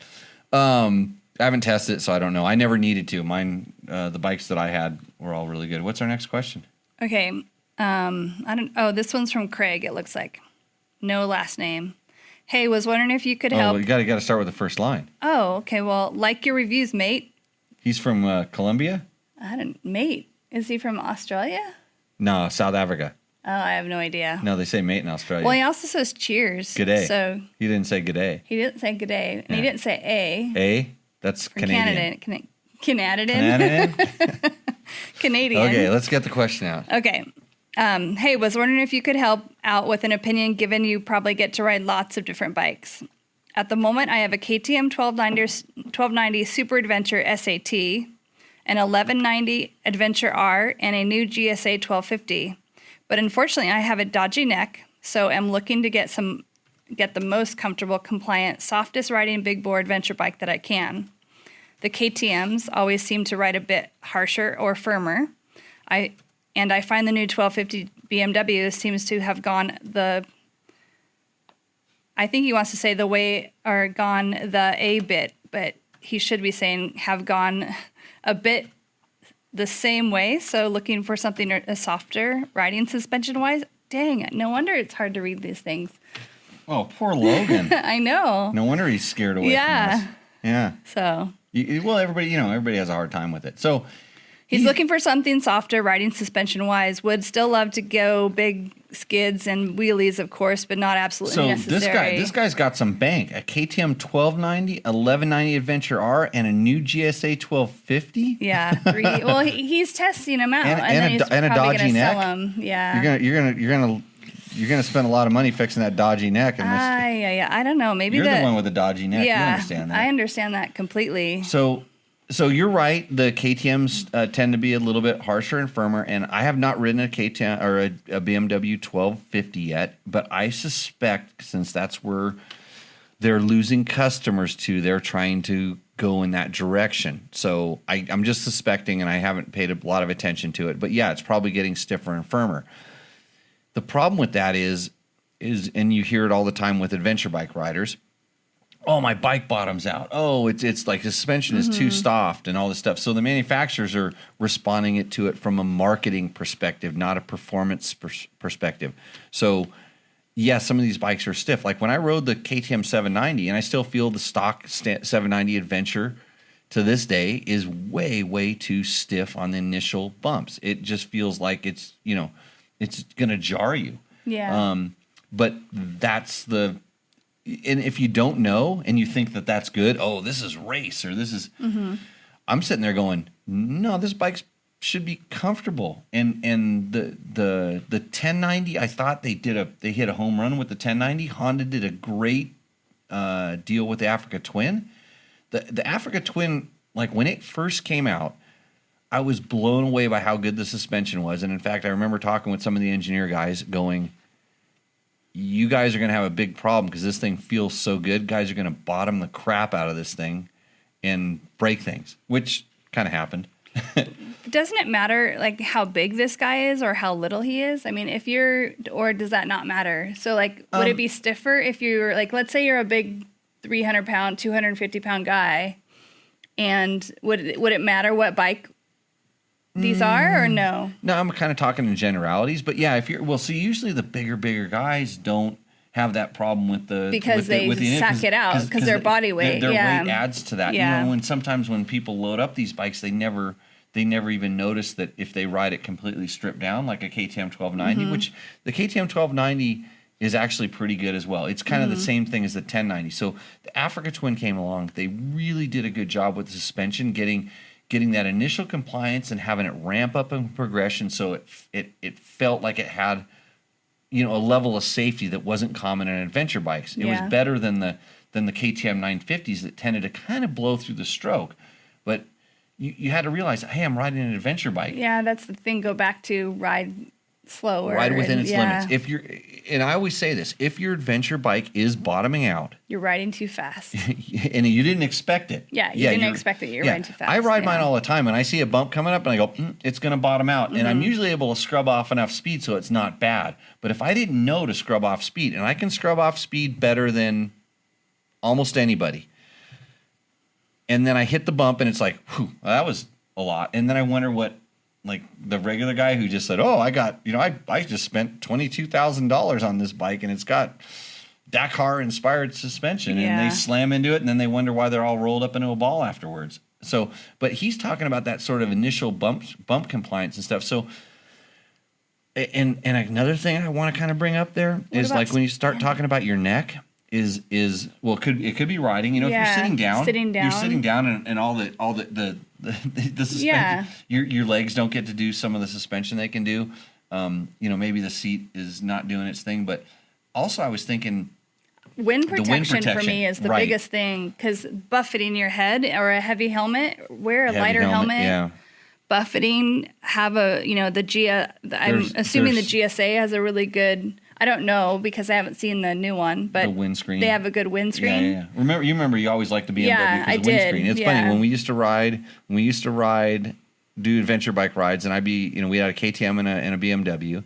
I haven't tested it, so I don't know. I never needed to. Mine, the bikes that I had were all really good. What's our next question? Okay. This one's from Craig, it looks like. No last name. Hey, was wondering if you could help. Oh, you got to start with the first line. Oh, okay. Well, like your reviews, mate. He's from Colombia? Mate. Is he from Australia? No, South Africa. Oh, I have no idea. No, they say mate in Australia. Well, he also says cheers. G'day. So He didn't say g'day. he didn't say g'day. And he didn't say A. A? That's For Canadian. Canadian. Canadian. Okay, let's get the question out. Okay. Hey, was wondering if you could help out with an opinion, given you probably get to ride lots of different bikes. At the moment, I have a KTM 1290 Super Adventure SAT, an 1190 Adventure R, and a new GSA 1250. But unfortunately, I have a dodgy neck, so I'm looking to get the most comfortable, compliant, softest riding big bore adventure bike that I can. The KTMs always seem to ride a bit harsher or firmer. I find the new 1250 BMW seems to have gone I think he wants to say gone the a bit, but he should be saying have gone a bit the same way. So looking for something softer riding suspension wise. Dang, no wonder it's hard to read these things. Oh, poor Logan. I know. No wonder he's scared away from us. Yeah. So. Well, everybody has a hard time with it. So he's looking for something softer, riding suspension wise. Would still love to go big skids and wheelies, of course, but not absolutely necessary. This guy's got some bank. A KTM 1290, 1190 Adventure R, and a new GSA 1250. Yeah, well, he's testing them out, and then he's a probably dodgy neck. Sell them. Yeah, you're gonna spend a lot of money fixing that dodgy neck. And yeah. I don't know. Maybe you're the one with the dodgy neck. Yeah, you understand that. I understand that completely. So you're right. The KTMs tend to be a little bit harsher and firmer, and I have not ridden a KTM or a BMW 1250 yet, but I suspect since that's where they're losing customers to, they're trying to go in that direction. So I'm just suspecting, and I haven't paid a lot of attention to it, but yeah, it's probably getting stiffer and firmer. The problem with that is, and you hear it all the time with adventure bike riders. Oh, my bike bottom's out. Oh, it's like the suspension is too soft and all this stuff. So the manufacturers are responding to it from a marketing perspective, not a performance perspective. So, yeah, some of these bikes are stiff. Like when I rode the KTM 790, and I still feel the stock 790 Adventure to this day is way, way too stiff on the initial bumps. It just feels like it's going to jar you. Yeah. But that's the... And if you don't know and you think that that's good, oh, this is race or this is, I'm sitting there going, no, this bike should be comfortable. And the 1090, I thought they hit a home run with the 1090. Honda did a great deal with the Africa Twin. The Africa Twin, like when it first came out, I was blown away by how good the suspension was. And in fact, I remember talking with some of the engineer guys going, you guys are going to have a big problem because this thing feels so good. Guys are going to bottom the crap out of this thing and break things, which kind of happened. Doesn't it matter like how big this guy is or how little he is? I mean, or does that not matter? So like, would it be stiffer if you're like, let's say you're a big 300 pound, 250 pound guy, and would it matter what bike these are or no? No, I'm kind of talking in generalities, but yeah, usually the bigger guys don't have that problem with the because they sack it out because their body weight. Their weight adds to that. Yeah. When sometimes when people load up these bikes, they never even notice that if they ride it completely stripped down, like a KTM 1290, which the KTM 1290 is actually pretty good as well. It's kind of the same thing as the 1090. So the Africa Twin came along. They really did a good job with the suspension, getting that initial compliance and having it ramp up in progression, so it felt like it had, you know, a level of safety that wasn't common in adventure bikes. It was better than the KTM 950s that tended to kind of blow through the stroke. But you had to realize, hey, I'm riding an adventure bike. Yeah, that's the thing. Go back to ride slower. Ride within its limits. And I always say this, if your adventure bike is bottoming out, you're riding too fast. and you didn't expect it. Yeah, you didn't expect that you're riding too fast. I ride mine all the time, and I see a bump coming up, and I go, it's going to bottom out. And I'm usually able to scrub off enough speed so it's not bad. But if I didn't know to scrub off speed, and I can scrub off speed better than almost anybody, and then I hit the bump, and it's like, whew, that was a lot. And then I wonder what, like, the regular guy who just said, oh, I just spent $22,000 on this bike, and it's got Dakar-inspired suspension, and they slam into it, and then they wonder why they're all rolled up into a ball afterwards. So, but he's talking about that sort of initial bump compliance and stuff. So, and another thing I want to kind of bring up there is, like, when you start talking about your neck, is well, it could be riding. You know, if you're sitting down, you're sitting down, and all the suspension. Yeah. Your legs don't get to do some of the suspension they can do. You know, maybe the seat is not doing its thing, but also I was thinking wind protection for me is the biggest thing, because buffeting your head or a heavy helmet, wear a lighter helmet. Yeah. Buffeting, have a, you know, I'm assuming the GSA has a really good, I don't know because I haven't seen the new one, but the windscreen. They have a good windscreen. Yeah. Remember you always liked the BMW because of the windscreen. It's funny, when we used to ride, do adventure bike rides, and we had a KTM and a BMW.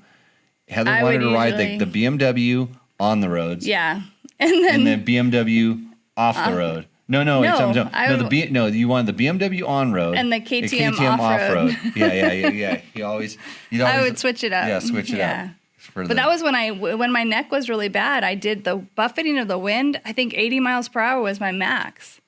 Heather wanted to ride the BMW on the roads. Yeah. And the BMW off the road. No, you wanted the BMW on road and the KTM off road. Yeah. I would switch it up. Yeah, switch it up. But that was when my neck was really bad. I did the buffeting of the wind. I think 80 miles per hour was my max.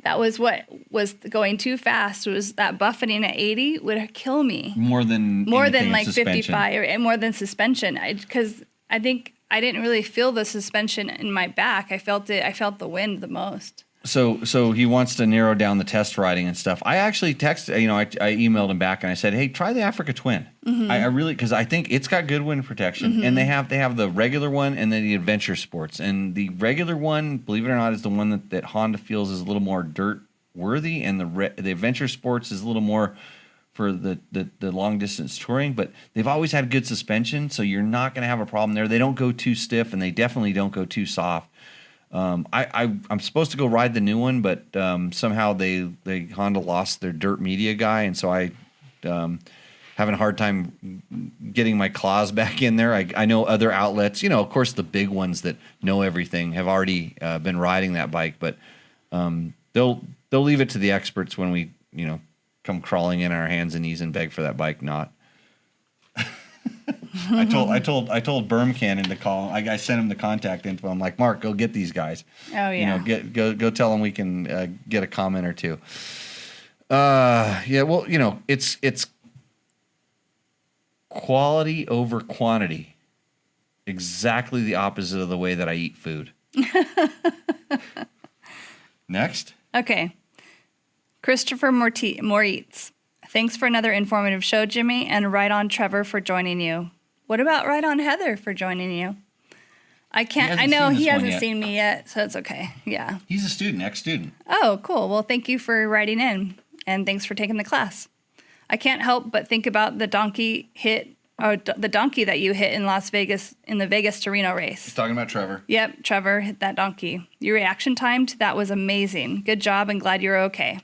That was what was going too fast. Was that buffeting at 80 would kill me. More than like 55 or more than suspension. Because I think I didn't really feel the suspension in my back. I felt the wind the most. So he wants to narrow down the test riding and stuff. I actually texted, I emailed him back and I said, hey, try the Africa Twin. Mm-hmm. I really, because I think it's got good wind protection, and they have the regular one and then the adventure sports. And the regular one, believe it or not, is the one that Honda feels is a little more dirt worthy, and the adventure sports is a little more for the long distance touring. But they've always had good suspension, so you're not going to have a problem there. They don't go too stiff, and they definitely don't go too soft. I'm supposed to go ride the new one, but somehow they Honda lost their dirt media guy, and so I having a hard time getting my claws back in there. I know other outlets, of course the big ones that know everything have already been riding that bike, but they'll leave it to the experts when we come crawling in our hands and knees and beg for that bike not. I told Berm Cannon to call. I sent him the contact info. I'm like, Mark, go get these guys. Oh yeah. Go tell them we can get a comment or two. Yeah. Well, it's quality over quantity. Exactly the opposite of the way that I eat food. Next. Okay. Christopher Moritz. Thanks for another informative show, Jimmy, and Right On Trevor for joining you. What about Right On Heather for joining you? I know he hasn't seen me yet, so it's okay. Yeah. He's a student, ex-student. Oh, cool. Well, thank you for writing in, and thanks for taking the class. I can't help but think about the donkey that you hit in Las Vegas in the Vegas to Reno race. He's talking about Trevor. Yep, Trevor hit that donkey. Your reaction time to that was amazing. Good job, and glad you're okay.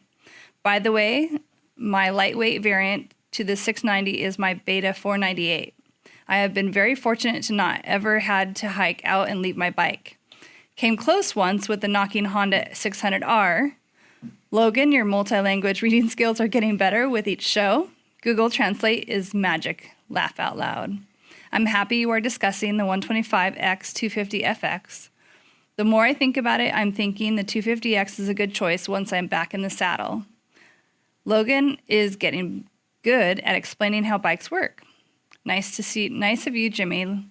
By the way, my lightweight variant to the 690 is my Beta 498. I have been very fortunate to not ever had to hike out and leave my bike. Came close once with the knocking Honda 600R. Logan, your multi-language reading skills are getting better with each show. Google Translate is magic. Laugh out loud. I'm happy you are discussing the 125X 250FX. The more I think about it, I'm thinking the 250X is a good choice once I'm back in the saddle. Logan is getting good at explaining how bikes work. Nice of you, Jimmy.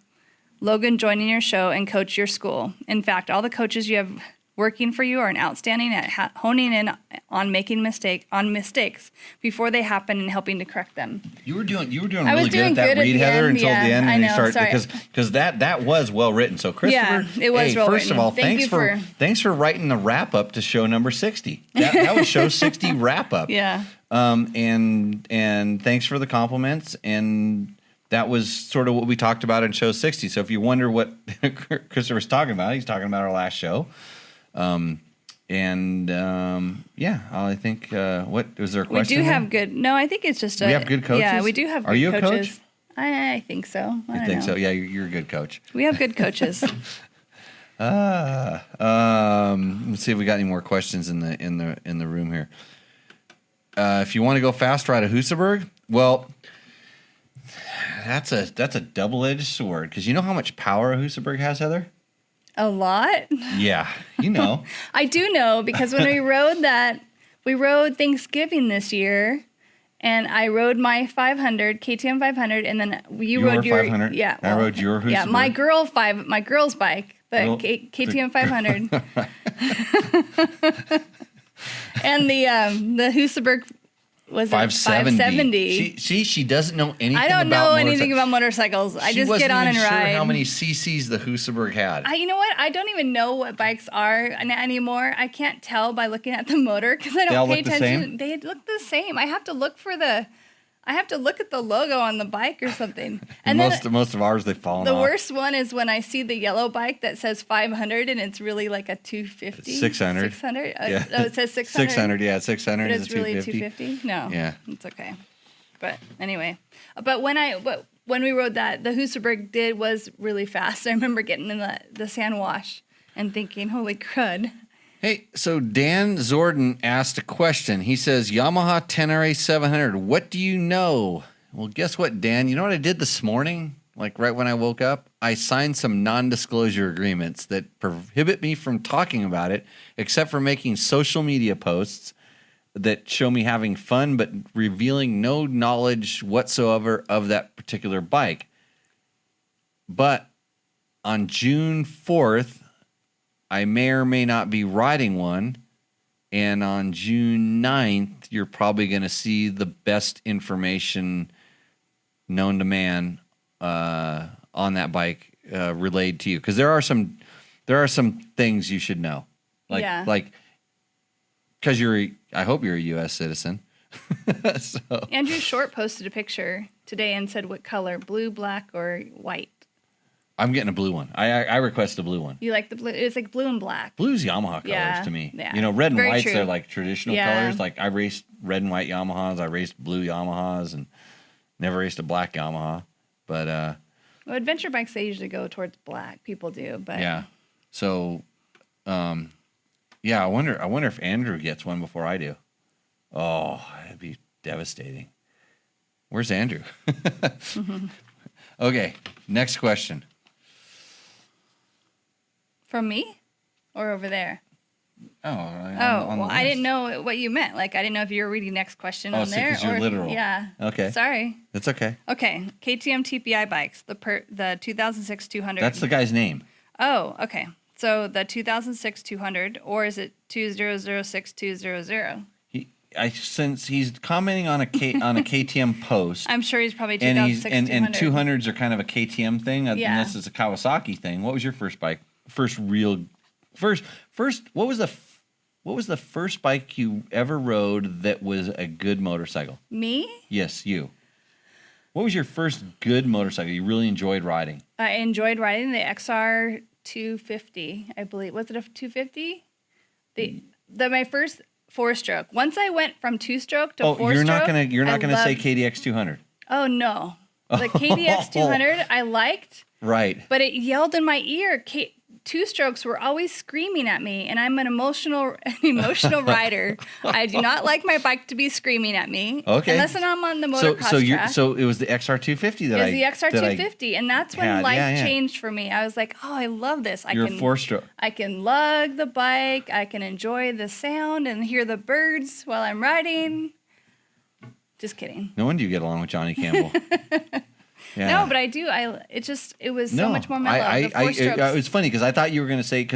Logan joining your show and coach your school. In fact, all the coaches you have working for you are outstanding at honing in on making mistakes before they happen and helping to correct them. You were doing I was really good doing at that good at read, the Heather, end. until Yeah, the end, I and you know, start sorry. because that was well written. So Christopher, Yeah, it was well first written. of all, Thank you thanks for writing the wrap up to show number 60. That was show 60 wrap up. Yeah. And thanks for the compliments, and that was sort of what we talked about in show 60. So if you wonder what Christopher's talking about, he's talking about our last show. I think what was there a question? We do have good. No, I think it's just we have good coaches. Yeah, we do have good Are you a coaches. coach? I think so. I think know. so. Yeah, you're a good coach. We have good coaches. Let's see if we got any more questions in the room here. If you want to go fast, ride a Husaberg. Well, that's a double-edged sword, because you know how much power a Husaberg has, Heather? A lot. Yeah, you know. I do know, because when we rode Thanksgiving this year, and I rode my 500, KTM 500, and then you rode your 500. Yeah, I rode your Husaberg. Yeah, my girl's bike, the KTM 500, and the Husaberg was 570. She doesn't know anything. I don't know anything about motorcycles. I just get on and ride. Sure how many cc's the Husaberg had? You know what? I don't even know what bikes are anymore. I can't tell by looking at the motor, because I don't pay attention. They look the same. I have to look at the logo on the bike or something. And most of ours, they've fallen off. The worst one is when I see the yellow bike that says 500 and it's really like a 250. 600. 600? Yeah. Oh, it says 600. 600, yeah, 600 But is it's really 250. 250? No. Yeah. It's okay. But anyway. But when we rode that, the Husaberg was really fast. I remember getting in the sand wash and thinking, holy crud. Hey, so Dan Zorden asked a question. He says, Yamaha 10RA 700, what do you know? Well, guess what, Dan? You know what I did this morning? Like right when I woke up? I signed some non-disclosure agreements that prohibit me from talking about it, except for making social media posts that show me having fun, but revealing no knowledge whatsoever of that particular bike. But on June 4th, I may or may not be riding one, and on June 9th, you're probably going to see the best information known to man on that bike relayed to you. Because there are some things you should know, like because I hope you're a U.S. citizen. So. Andrew Short posted a picture today and said, what color, blue, black, or white? I'm getting a blue one. I request a blue one. You like the blue? It's like blue and black. Blue's Yamaha colors to me. Yeah. You know, red and Very whites, true. they're like traditional colors. Like I raced red and white Yamahas. I raced blue Yamahas and never raced a black Yamaha. But well, adventure bikes, they usually go towards black. People do, but yeah. So I wonder if Andrew gets one before I do. Oh, it'd be devastating. Where's Andrew? Okay, next question. From me, or over there? I didn't know what you meant. Like, I didn't know if you were reading next question on there. because you're literal. Yeah. Okay. Sorry. That's okay. Okay. KTM TPI bikes, the 2006 200. That's the guy's name. Oh, okay. So the 2006 200, or is it 2006200? Since he's commenting on a KTM post. I'm sure he's probably 2006 and 200. 200s are kind of a KTM thing, unless it's a Kawasaki thing. What was your first bike? First, what was the first bike you ever rode that was a good motorcycle? Me? Yes, you. What was your first good motorcycle you really enjoyed riding? I enjoyed riding the XR 250, I believe. Was it a 250? My first 4-stroke. Once I went from 2-stroke to 4-stroke. You're not gonna say KDX 200. Oh no. The KDX 200 I liked. Right. But it yelled in my ear. 2-strokes were always screaming at me, and I'm an emotional rider. I do not like my bike to be screaming at me. Okay. Unless I'm on the motocross track. So it was the XR250 that it was the XR250, and that's when life changed for me. I was like, oh, I love this. You're a 4-stroke. I can lug the bike. I can enjoy the sound and hear the birds while I'm riding. Just kidding. No wonder you get along with Johnny Campbell. Yeah. No, but I do. It was so much more mellow. The four strokes. It was funny because I thought you were going to say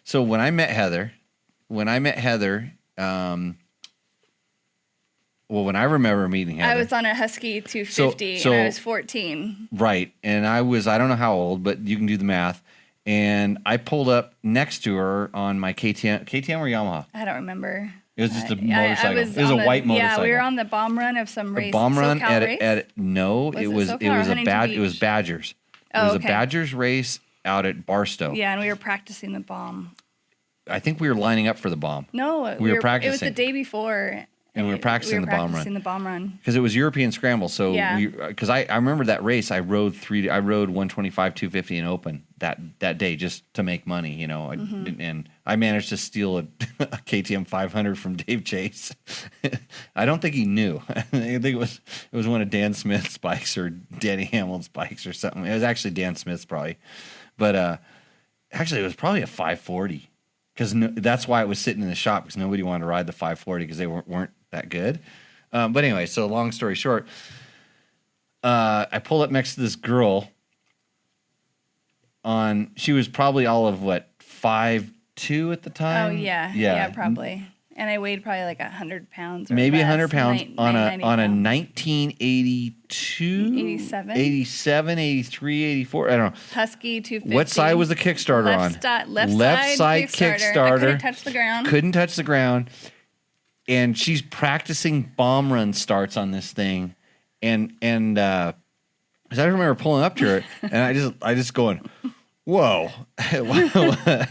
so when I met Heather, when I remember meeting Heather, I was on a Husky 250 and I was 14. Right, and I don't know how old, but you can do the math. And I pulled up next to her on my KTM or Yamaha. I don't remember. It was just a motorcycle. It was a white motorcycle. Yeah, we were on the bomb run of some race. Bomb run race? It was Badgers. It was a Badgers race out at Barstow. Yeah, and we were practicing the bomb. I think we were lining up for the bomb. No, we were practicing. It was the day before. And we were practicing the bomb run. The bomb run because it was European Scramble. So yeah. Because I remember that race. I rode 125, 250 and open that day just to make money, you know. And I managed to steal a KTM 500 from Dave Chase. I don't think he knew. I think it was one of Dan Smith's bikes or Danny Hamlin's bikes or something. It was actually Dan Smith's probably, but actually it was probably a 540 because that's why it was sitting in the shop because nobody wanted to ride the 540 because they weren't that good. But anyway, so long story short, I pulled up next to this girl she was probably all of 5'2" at the time. Oh yeah, probably. And I weighed probably like 100 pounds. Or maybe less. 100 pounds on a 1982, 87, 83, 84. I don't know. Husky 250. What side was the Kickstarter on? Left side Kickstarter. I couldn't touch the ground. Couldn't touch the ground. And she's practicing bomb run starts on this thing, and I remember pulling up to her, and I just going, "Whoa,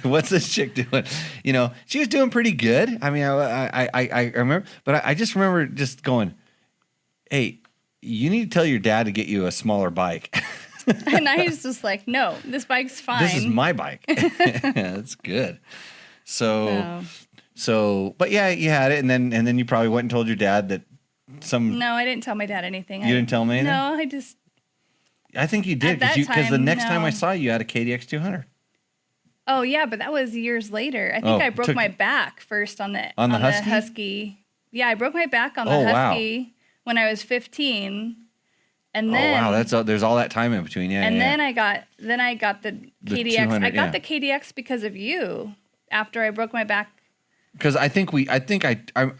what's this chick doing?" You know, she was doing pretty good. I mean, I remember, but I just remember just going, "Hey, you need to tell your dad to get you a smaller bike." And I was just like, "No, this bike's fine. This is my bike. That's good." So, but yeah, you had it, and then you probably went and told your dad that No, I didn't tell my dad anything. You didn't tell me anything? No, I think you did because the next time I saw you, you had a KDX 200. Oh yeah, but that was years later. I think I broke my back first on the Husky. Yeah, I broke my back on the Husky when I was 15, and then there's all that time in between. Yeah, then I got the KDX. I got the KDX because of you after I broke my back. Because I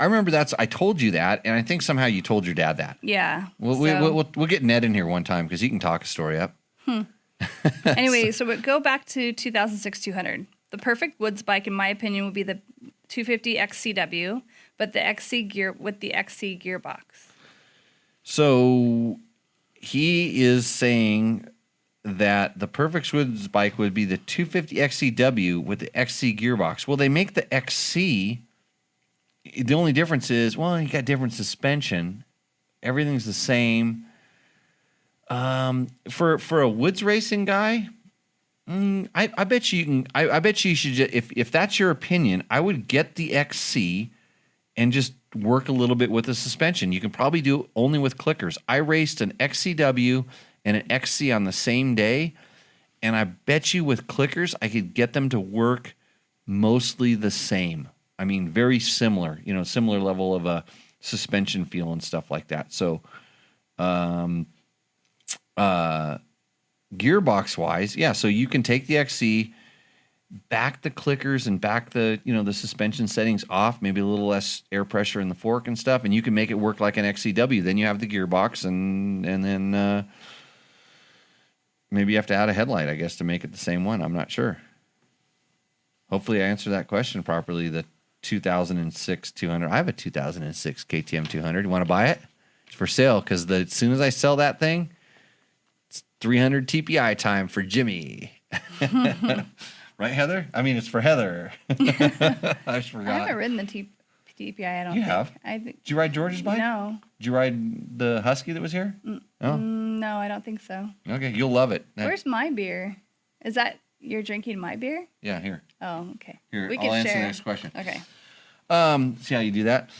remember I told you that, and I think somehow you told your dad that. Yeah. We'll get Ned in here one time because he can talk a story up. Anyway, so we go back to 2006 200. The perfect woods bike, in my opinion, would be the 250 XCW, but the XC gear with the XC gearbox. So he is saying that the perfect woods bike would be the 250 XCW with the XC gearbox. Well, they make the XC. The only difference is, you got different suspension. Everything's the same. For a woods racing guy, I bet you can. I bet you should. If that's your opinion, I would get the XC and just work a little bit with the suspension. You can probably do it only with clickers. I raced an XCW and an XC on the same day, and I bet you with clickers I could get them to work mostly the same. I mean, very similar, similar level of a suspension feel and stuff like that. So, gearbox wise, yeah. So you can take the XC, back the clickers and back the the suspension settings off, maybe a little less air pressure in the fork and stuff, and you can make it work like an XCW. Then you have the gearbox, and then maybe you have to add a headlight, I guess, to make it the same one. I'm not sure. Hopefully I answered that question properly. The 2006 200. I have a 2006 KTM 200. You want to buy it? It's for sale because as soon as I sell that thing, it's 300 TPI time for Jimmy. Right, Heather? I mean, it's for Heather. I forgot. I haven't ridden the TPI, I don't think. You have? Did you ride George's bike? No. Did you ride the Husky that was here? Oh. No, I don't think so. Okay, you'll love it. Where's my beer? Is that you're drinking my beer? Yeah, here. Oh, okay. Here, we I'll can answer share. the next question. Okay. See how you do that.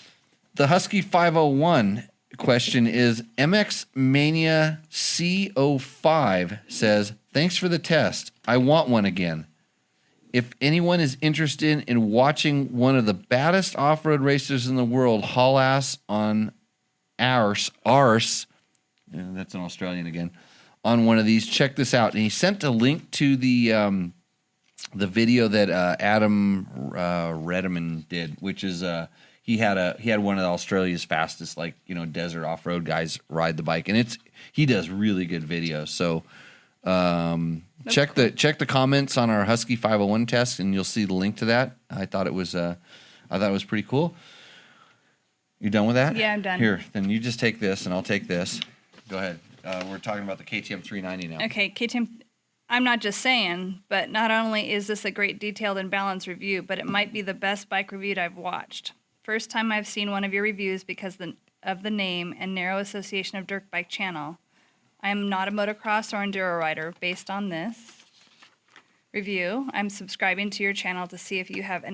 The Husky 501 question is MX Mania C05 says, "Thanks for the test. I want one again. If anyone is interested in watching one of the baddest off-road racers in the world haul ass on arse, that's an Australian again, on one of these. Check this out. And he sent a link to the video that Adam Redeman did, which is he had one of Australia's fastest desert off road guys ride the bike, and he does really good videos. So check the comments on our Husky 501 test, and you'll see the link to that. I thought it was pretty cool. You done with that? Yeah, I'm done. Here, then you just take this, and I'll take this. Go ahead. We're talking about the KTM 390 now. Okay, KTM. I'm not just saying, but not only is this a great detailed and balanced review, but it might be the best bike review I've watched. First time I've seen one of your reviews because of the name and narrow association of Dirt Bike Channel. I am not a motocross or enduro rider. Based on this review, I'm subscribing to your channel to see if you have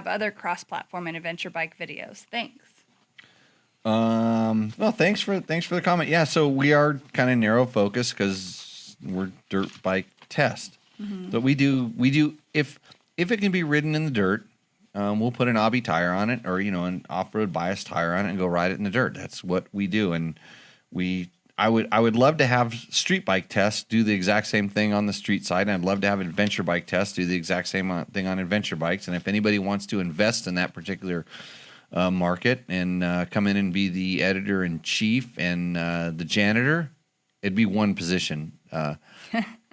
other cross-platform and adventure bike videos. Thanks. Well, thanks for the comment. Yeah, so we are kind of narrow focused because we're dirt bike test. Mm-hmm. But we do if it can be ridden in the dirt, we'll put an obby tire on it, or an off-road bias tire on it, and go ride it in the dirt. That's what we do. And I would love to have street bike tests do the exact same thing on the street side, and I'd love to have adventure bike tests do the exact same thing on adventure bikes. And if anybody wants to invest in that particular market and come in and be the editor in chief and the janitor, it'd be one position.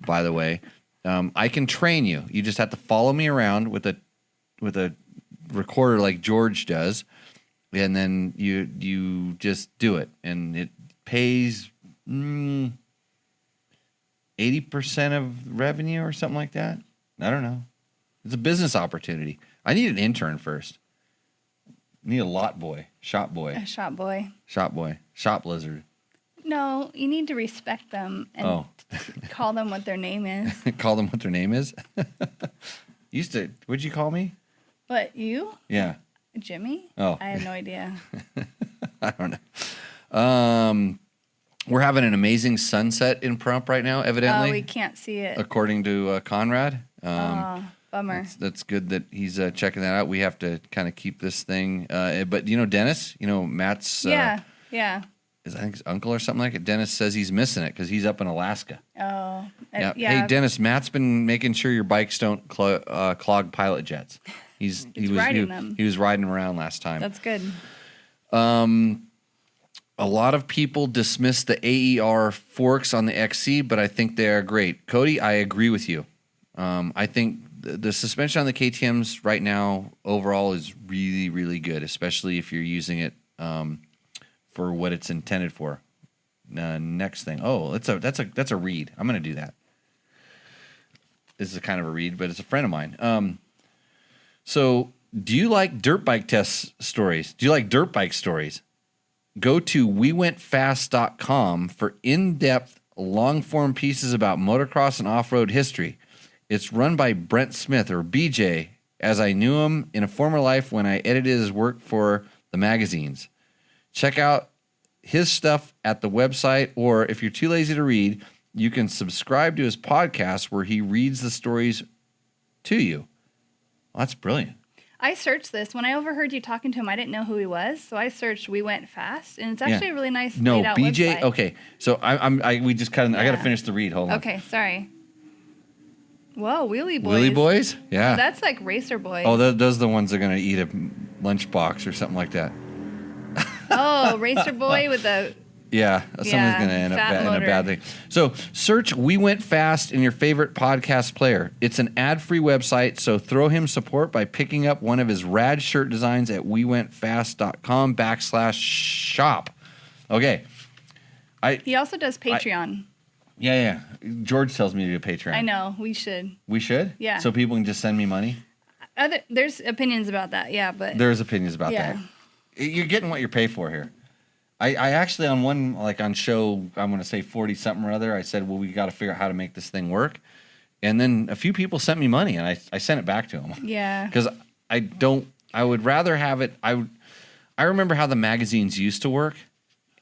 By the way, I can train you. You just have to follow me around with a recorder like George does, and then you just do it, and it pays 80% of revenue or something like that. I don't know. It's a business opportunity. I need an intern first. Need a lot boy, shop boy. A shop boy. Shop boy. Shop lizard. No, you need to respect them and call them what their name is. Call them what their name is? What'd you call me? What, you? Yeah. Jimmy? Oh. I have no idea. I don't know. We're having an amazing sunset in Prump right now, evidently. We can't see it. According to Conrad. Bummer. That's good that he's checking that out. We have to kind of keep this thing. But Dennis, Matt's. Yeah. I think his uncle or something like it. Dennis says he's missing it because he's up in Alaska. Oh. Yeah. Yeah. Hey, Dennis, Matt's been making sure your bikes don't clog pilot jets. He was riding them. He was riding around last time. That's good. A lot of people dismiss the AER forks on the XC, but I think they are great. Cody, I agree with you. I think the suspension on the KTMs right now overall is really, really good, especially if you're using it for what it's intended for. Next thing. Oh, that's a read. I'm going to do that. This is kind of a read, but it's a friend of mine. So do you like dirt bike test stories? Do you like dirt bike stories? Go to wewentfast.com for in-depth, long-form pieces about motocross and off-road history. It's run by Brent Smith, or BJ, as I knew him in a former life when I edited his work for the magazines. Check out his stuff at the website, or if you're too lazy to read, you can subscribe to his podcast where he reads the stories to you. Well, that's brilliant. I searched this. When I overheard you talking to him, I didn't know who he was, so I searched We Went Fast, and it's actually a really nice laid out BJ, website. Okay, so we just kind of, I got to finish the read. Hold on. Okay, sorry. Whoa, Wheelie Boys. Wheelie Boys? Yeah. That's like Racer Boys. Oh, those are the ones that are going to eat a lunchbox or something like that. Oh, Racer Boy with the... Yeah, someone's going to end up in a bad thing. So search We Went Fast in your favorite podcast player. It's an ad-free website, so throw him support by picking up one of his rad shirt designs at wewentfast.com/shop. Okay. He also does Patreon. Yeah. George tells me to do Patreon. I know. We should. We should? Yeah. So people can just send me money? There's opinions about that, yeah, but... There's opinions about that. You're getting what you pay for here. I actually, on one, on show, I'm going to say 40-something or other, I said, well, we got to figure out how to make this thing work. And then a few people sent me money, and I sent it back to them. Yeah. Because I would rather have it, I remember how the magazines used to work,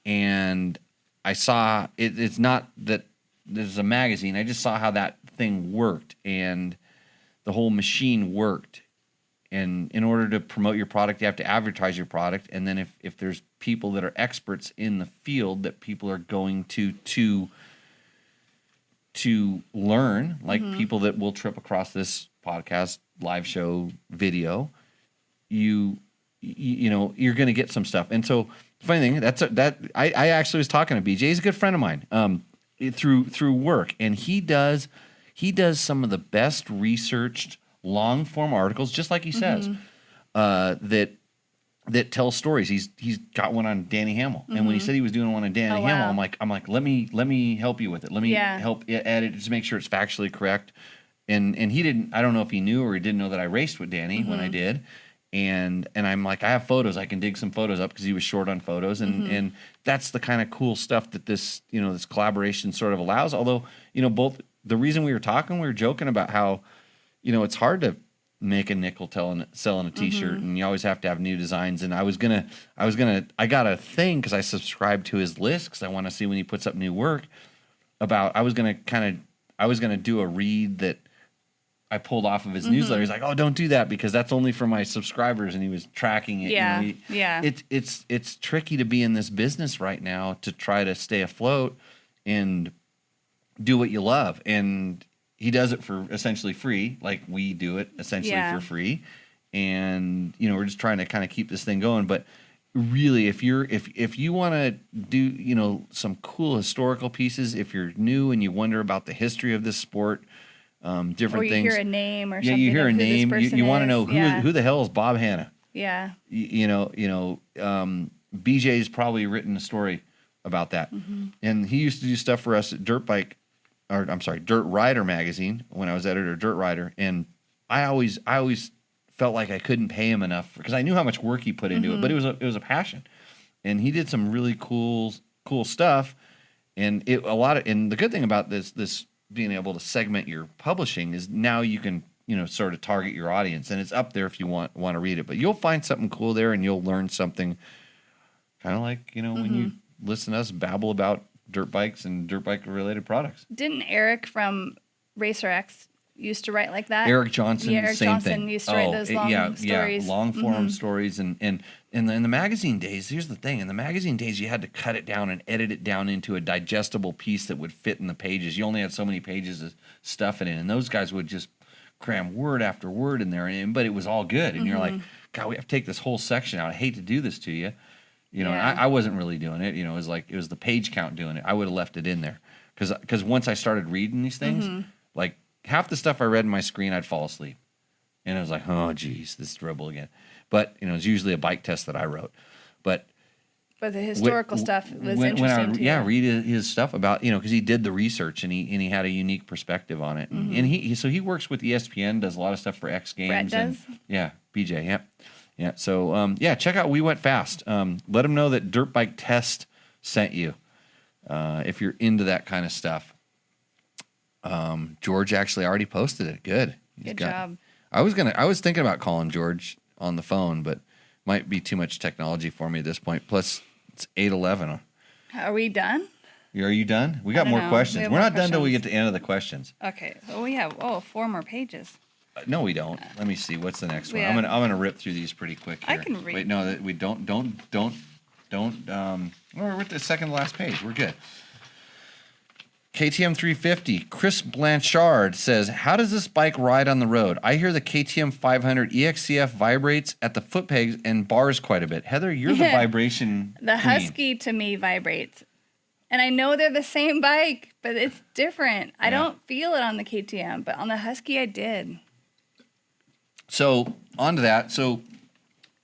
and I saw, it's not that there's a magazine, I just saw how that thing worked, and the whole machine worked. And in order to promote your product, you have to advertise your product. And then if there's people that are experts in the field that people are going to to learn, like people that will trip across this podcast, live show, video, you know, you're going to get some stuff. And so funny thing, I actually was talking to BJ. He's a good friend of mine, through work, and he does some of the best researched long form articles, just like he says, that tell stories. He's got one on Danny Hamill, and when he said he was doing one on Danny Hamill, I'm like, let me help you with it. Let me help edit it to make sure it's factually correct. And he didn't. I don't know if he knew or he didn't know that I raced with Danny when I did. And I'm like, I have photos. I can dig some photos up because he was short on photos, and that's the kind of cool stuff that this collaboration sort of allows. Although both the reason we were joking about how it's hard to make a nickel selling a T-shirt, and you always have to have new designs. And I got a thing because I subscribe to his list because I want to see when he puts up new work. I was gonna do a read that I pulled off of his newsletter. He's like, "Oh, don't do that because that's only for my subscribers," and he was tracking it. Yeah, It's tricky to be in this business right now to try to stay afloat and do what you love. And he does it for essentially free, like we do it essentially for free. And we're just trying to kind of keep this thing going. But really, if you want to do some cool historical pieces, if you're new and you wonder about the history of this sport. Different or you things. Hear a name or something. You hear a name. You want to know who who the hell is Bob Hanna? Yeah. BJ's probably written a story about that, and he used to do stuff for us at Dirt Rider magazine when I was editor of Dirt Rider, and I always felt like I couldn't pay him enough because I knew how much work he put into it, but it was a passion, and he did some really cool stuff, and and the good thing about this being able to segment your publishing is now you can sort of target your audience, and it's up there if you want to read it. But you'll find something cool there, and you'll learn something kind of like when you listen to us babble about dirt bikes and dirt bike related products. Didn't Eric from Racer X used to write like that? Eric Johnson, Eric same Johnson thing. used to write those long stories. Long form stories, and in the magazine days, here's the thing: in the magazine days, you had to cut it down and edit it down into a digestible piece that would fit in the pages. You only had so many pages of stuff in it, and those guys would just cram word after word in there, but it was all good. And you're like, God, we have to take this whole section out. I hate to do this to you, and I wasn't really doing it. It was the page count doing it. I would have left it in there because once I started reading these things, like half the stuff I read in my screen, I'd fall asleep. And I was like, oh, geez, this dribble again. But, it's usually a bike test that I wrote. But the historical stuff was interesting too. Yeah, read his stuff about, because he did the research and he had a unique perspective on it. And he works with ESPN, does a lot of stuff for X Games. Brett does? Yeah, BJ, yeah. Yeah, so, check out We Went Fast. Let them know that Dirt Bike Test sent you if you're into that kind of stuff. George actually already posted it. Good. Good job. I was thinking about calling George on the phone, but might be too much technology for me at this point. Plus, it's 8:11. Are we done? Are you done? We got more questions. We're not done till we get to the end of the questions. Okay. Well, we have 4 more pages. No, we don't. Let me see. What's the next one? I'm gonna rip through these pretty quick here. I can read. Wait, no, we don't. We're at the second to last page. We're good. KTM 350, Chris Blanchard says, how does this bike ride on the road? I hear the KTM 500 EXCF vibrates at the foot pegs and bars quite a bit. Heather, you're the vibration The queen. Husky to me vibrates. And I know they're the same bike, but it's different. I don't feel it on the KTM, but on the Husky I did. So, on to that. So,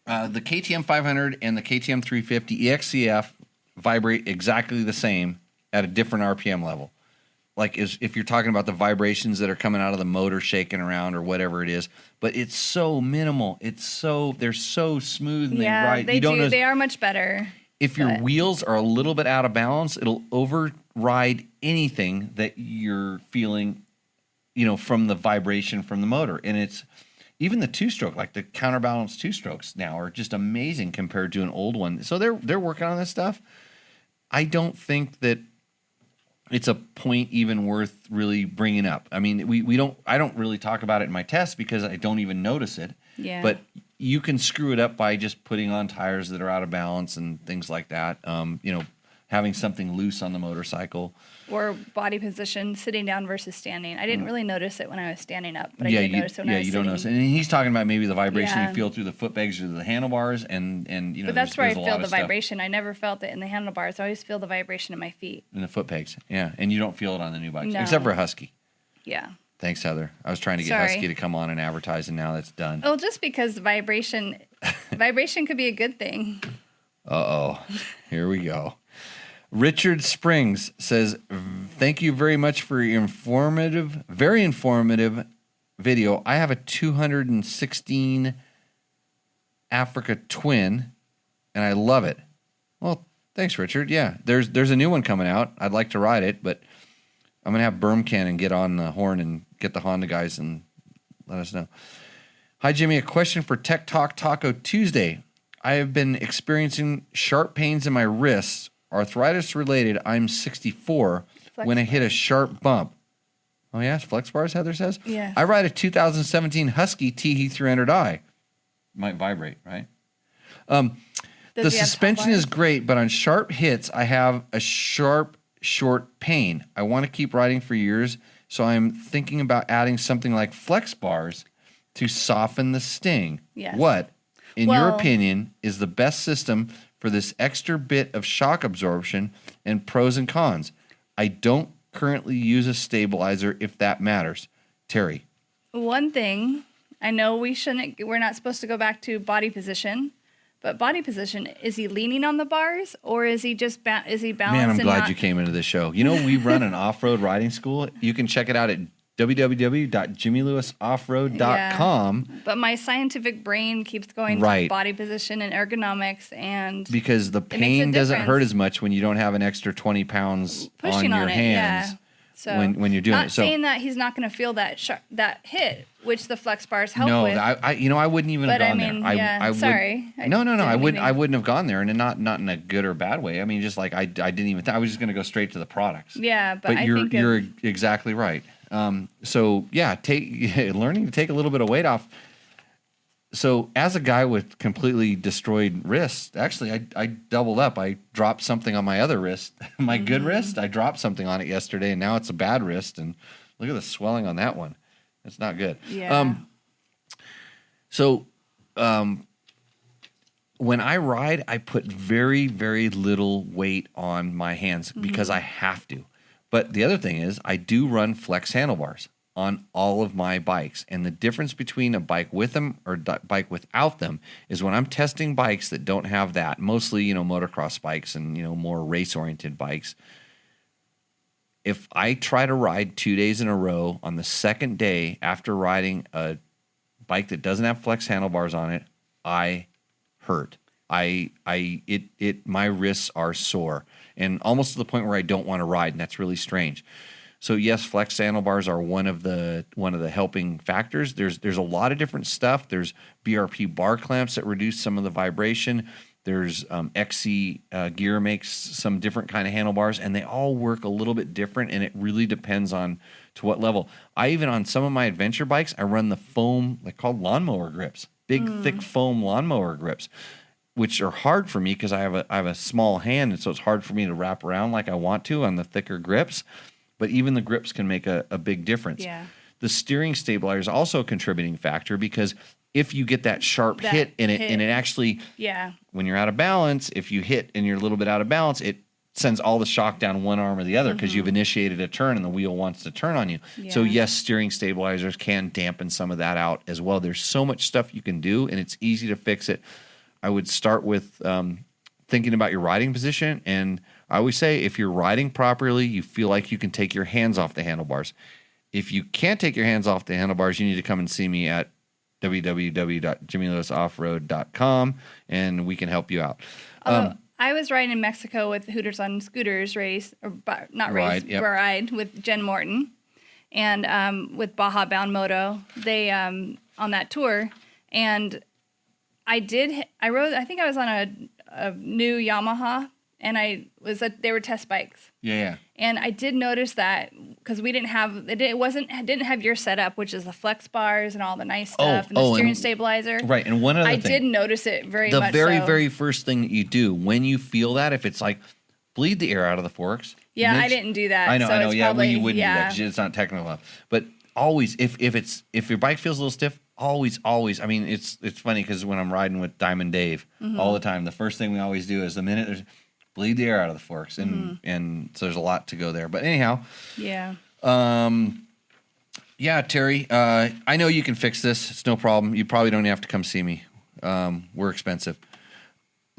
the KTM 500 and the KTM 350 EXCF vibrate exactly the same at a different RPM level. Like if you're talking about the vibrations that are coming out of the motor shaking around or whatever it is, but it's so minimal. They're so smooth and they ride. They are much better. If your wheels are a little bit out of balance, it'll override anything that you're feeling, from the vibration from the motor. And it's even the two-stroke, like the counterbalance two-strokes now are just amazing compared to an old one. So they're working on this stuff. I don't think that it's a point even worth really bringing up. I mean, I don't really talk about it in my tests because I don't even notice it. Yeah. But you can screw it up by just putting on tires that are out of balance and things like that. having something loose on the motorcycle. Or body position, sitting down versus standing. I didn't really notice it when I was standing up, but I did notice it when I was you sitting. don't notice. And he's talking about maybe the vibration Yeah. you feel through the foot pegs or the handlebars, and But that's where I there's a feel lot the of stuff vibration. I never felt it in the handlebars. I always feel the vibration in my feet. in the foot pegs. Yeah, and you don't feel it on the new bikes, No. except for Husky. Yeah. Thanks, Heather. I was trying to get Sorry. Husky to come on and advertise, and now that's done. Well, just because vibration could be a good thing. Uh-oh. Here we go. Richard Springs says, thank you very much for your very informative video. I have a 216 Africa Twin, and I love it. Well, thanks, Richard. Yeah, there's a new one coming out. I'd like to ride it, but I'm going to have Berm Cannon get on the horn and get the Honda guys and let us know. Hi, Jimmy. A question for Tech Talk Taco Tuesday. I have been experiencing sharp pains in my wrists, arthritis related. I'm 64 when I hit a sharp bump. Oh, yes, flex bars, Heather says? Yes. I ride a 2017 Husky TE300i. Might vibrate, right? The Does he have suspension top is great, but on sharp hits, I have a sharp, short pain. I want to keep riding for years, so I'm thinking about adding something like flex bars to soften the sting. Yes. What, in your Well- opinion, is the best system for this extra bit of shock absorption, and pros and cons? I don't currently use a stabilizer, if that matters. Terry. One thing, I know we're not supposed to go back to body position, but body position, is he leaning on the bars or is he just is he balanced? Man, I'm and glad not- you came into the show. You know, we run an off-road riding school. You can check it out at www.jimmylewisoffroad.com. But my scientific brain keeps going Right. to body position and ergonomics and Because the makes a pain doesn't difference. hurt as much when you don't have an extra 20 pounds pushing on your it. hands Yeah. So when you're doing not it. So saying that he's not going to feel that that hit, which the flex bars help no, with. I wouldn't even have But I gone mean, there. yeah, I would, sorry. No, I didn't wouldn't. mean- I wouldn't have gone there, and not in a good or bad way. I mean, just like I didn't even. I was just going to go straight to the products. Yeah, but I you're think you're exactly right. So yeah, learning to take a little bit of weight off. So as a guy with completely destroyed wrists, actually I doubled up. I dropped something on my other wrist, my good wrist. I dropped something on it yesterday, and now it's a bad wrist. And look at the swelling on that one. It's not good. Yeah. When I ride, I put very, very little weight on my hands because I have to. But the other thing is I do run flex handlebars on all of my bikes. And the difference between a bike with them or bike without them is when I'm testing bikes that don't have that, mostly, motocross bikes and, more race-oriented bikes. If I try to ride 2 days in a row, on the second day after riding a bike that doesn't have flex handlebars on it, I hurt. My wrists are sore and almost to the point where I don't want to ride, and that's really strange. So yes, flex handlebars are one of the helping factors. There's a lot of different stuff. There's BRP bar clamps that reduce some of the vibration. There's XC Gear makes some different kind of handlebars, and they all work a little bit different, and it really depends on to what level. I even on some of my adventure bikes, I run the foam, like called lawnmower grips, big thick foam lawnmower grips, which are hard for me because I have a small hand, and so it's hard for me to wrap around like I want to on the thicker grips. But even the grips can make a big difference. Yeah. The steering stabilizer is also a contributing factor because if you get that sharp hit in it, and it actually, when you're out of balance, if you hit and you're a little bit out of balance, it sends all the shock down one arm or the other because you've initiated a turn and the wheel wants to turn on you. Yeah. So yes, steering stabilizers can dampen some of that out as well. There's so much stuff you can do, and it's easy to fix it. I would start with thinking about your riding position, and I always say if you're riding properly, you feel like you can take your hands off the handlebars. If you can't take your hands off the handlebars, you need to come and see me at www.jimmylewisoffroad.com, and we can help you out. I was riding in Mexico with Hooters on Scooters race, or not race, Ride, yep. ride with Jen Morton and with Baja Bound Moto. They on that tour, and I rode. I think I was on a new Yamaha, and they were test bikes. Yeah. And I did notice that because we didn't have didn't have your setup, which is the flex bars and all the nice stuff and the steering stabilizer. Right, and one other I thing. did notice it very The much. very, so. very first thing that you do when you feel that, if it's like bleed the air out of the forks. Yeah, Make I didn't do that. I know, so I know. It's Yeah, probably, well, you wouldn't do that because it's not technical enough. But always, if your bike feels a little stiff, always. I mean, it's funny because when I'm riding with Diamond Dave all the time, the first thing we always do is the minute there's bleed the air out of the forks, and so there's a lot to go there. But anyhow, Yeah. yeah, Terry, I know you can fix this. It's no problem. You probably don't have to come see me. We're expensive.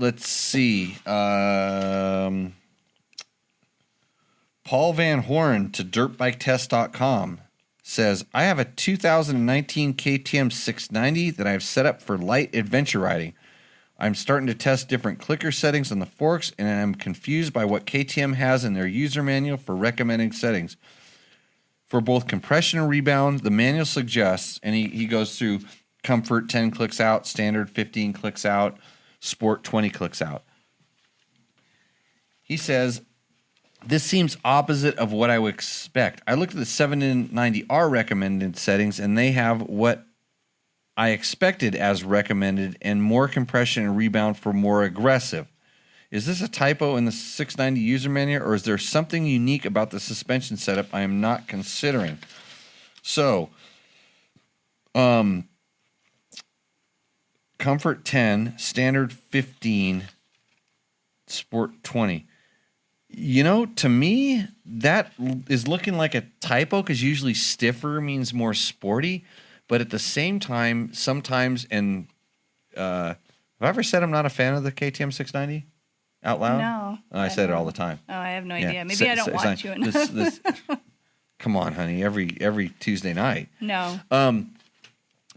Let's see. Paul Van Horn to dirtbiketest.com says, I have a 2019 KTM 690 that I've set up for light adventure riding. I'm starting to test different clicker settings on the forks, and I'm confused by what KTM has in their user manual for recommending settings. For both compression and rebound, the manual suggests, and he goes through comfort 10 clicks out, standard 15 clicks out, sport 20 clicks out. He says, this seems opposite of what I would expect. I looked at the 790R recommended settings, and they have what I expected as recommended and more compression and rebound for more aggressive. Is this a typo in the 690 user manual, or is there something unique about the suspension setup I am not considering? So, comfort 10, standard 15, sport 20. You know, to me, that is looking like a typo because usually stiffer means more sporty. But at the same time, sometimes, and have I ever said I'm not a fan of the KTM 690 out loud? No. I said it all the time. Oh, I have no Yeah. idea. Maybe I don't watch you enough. Come on, honey, every Tuesday night. No.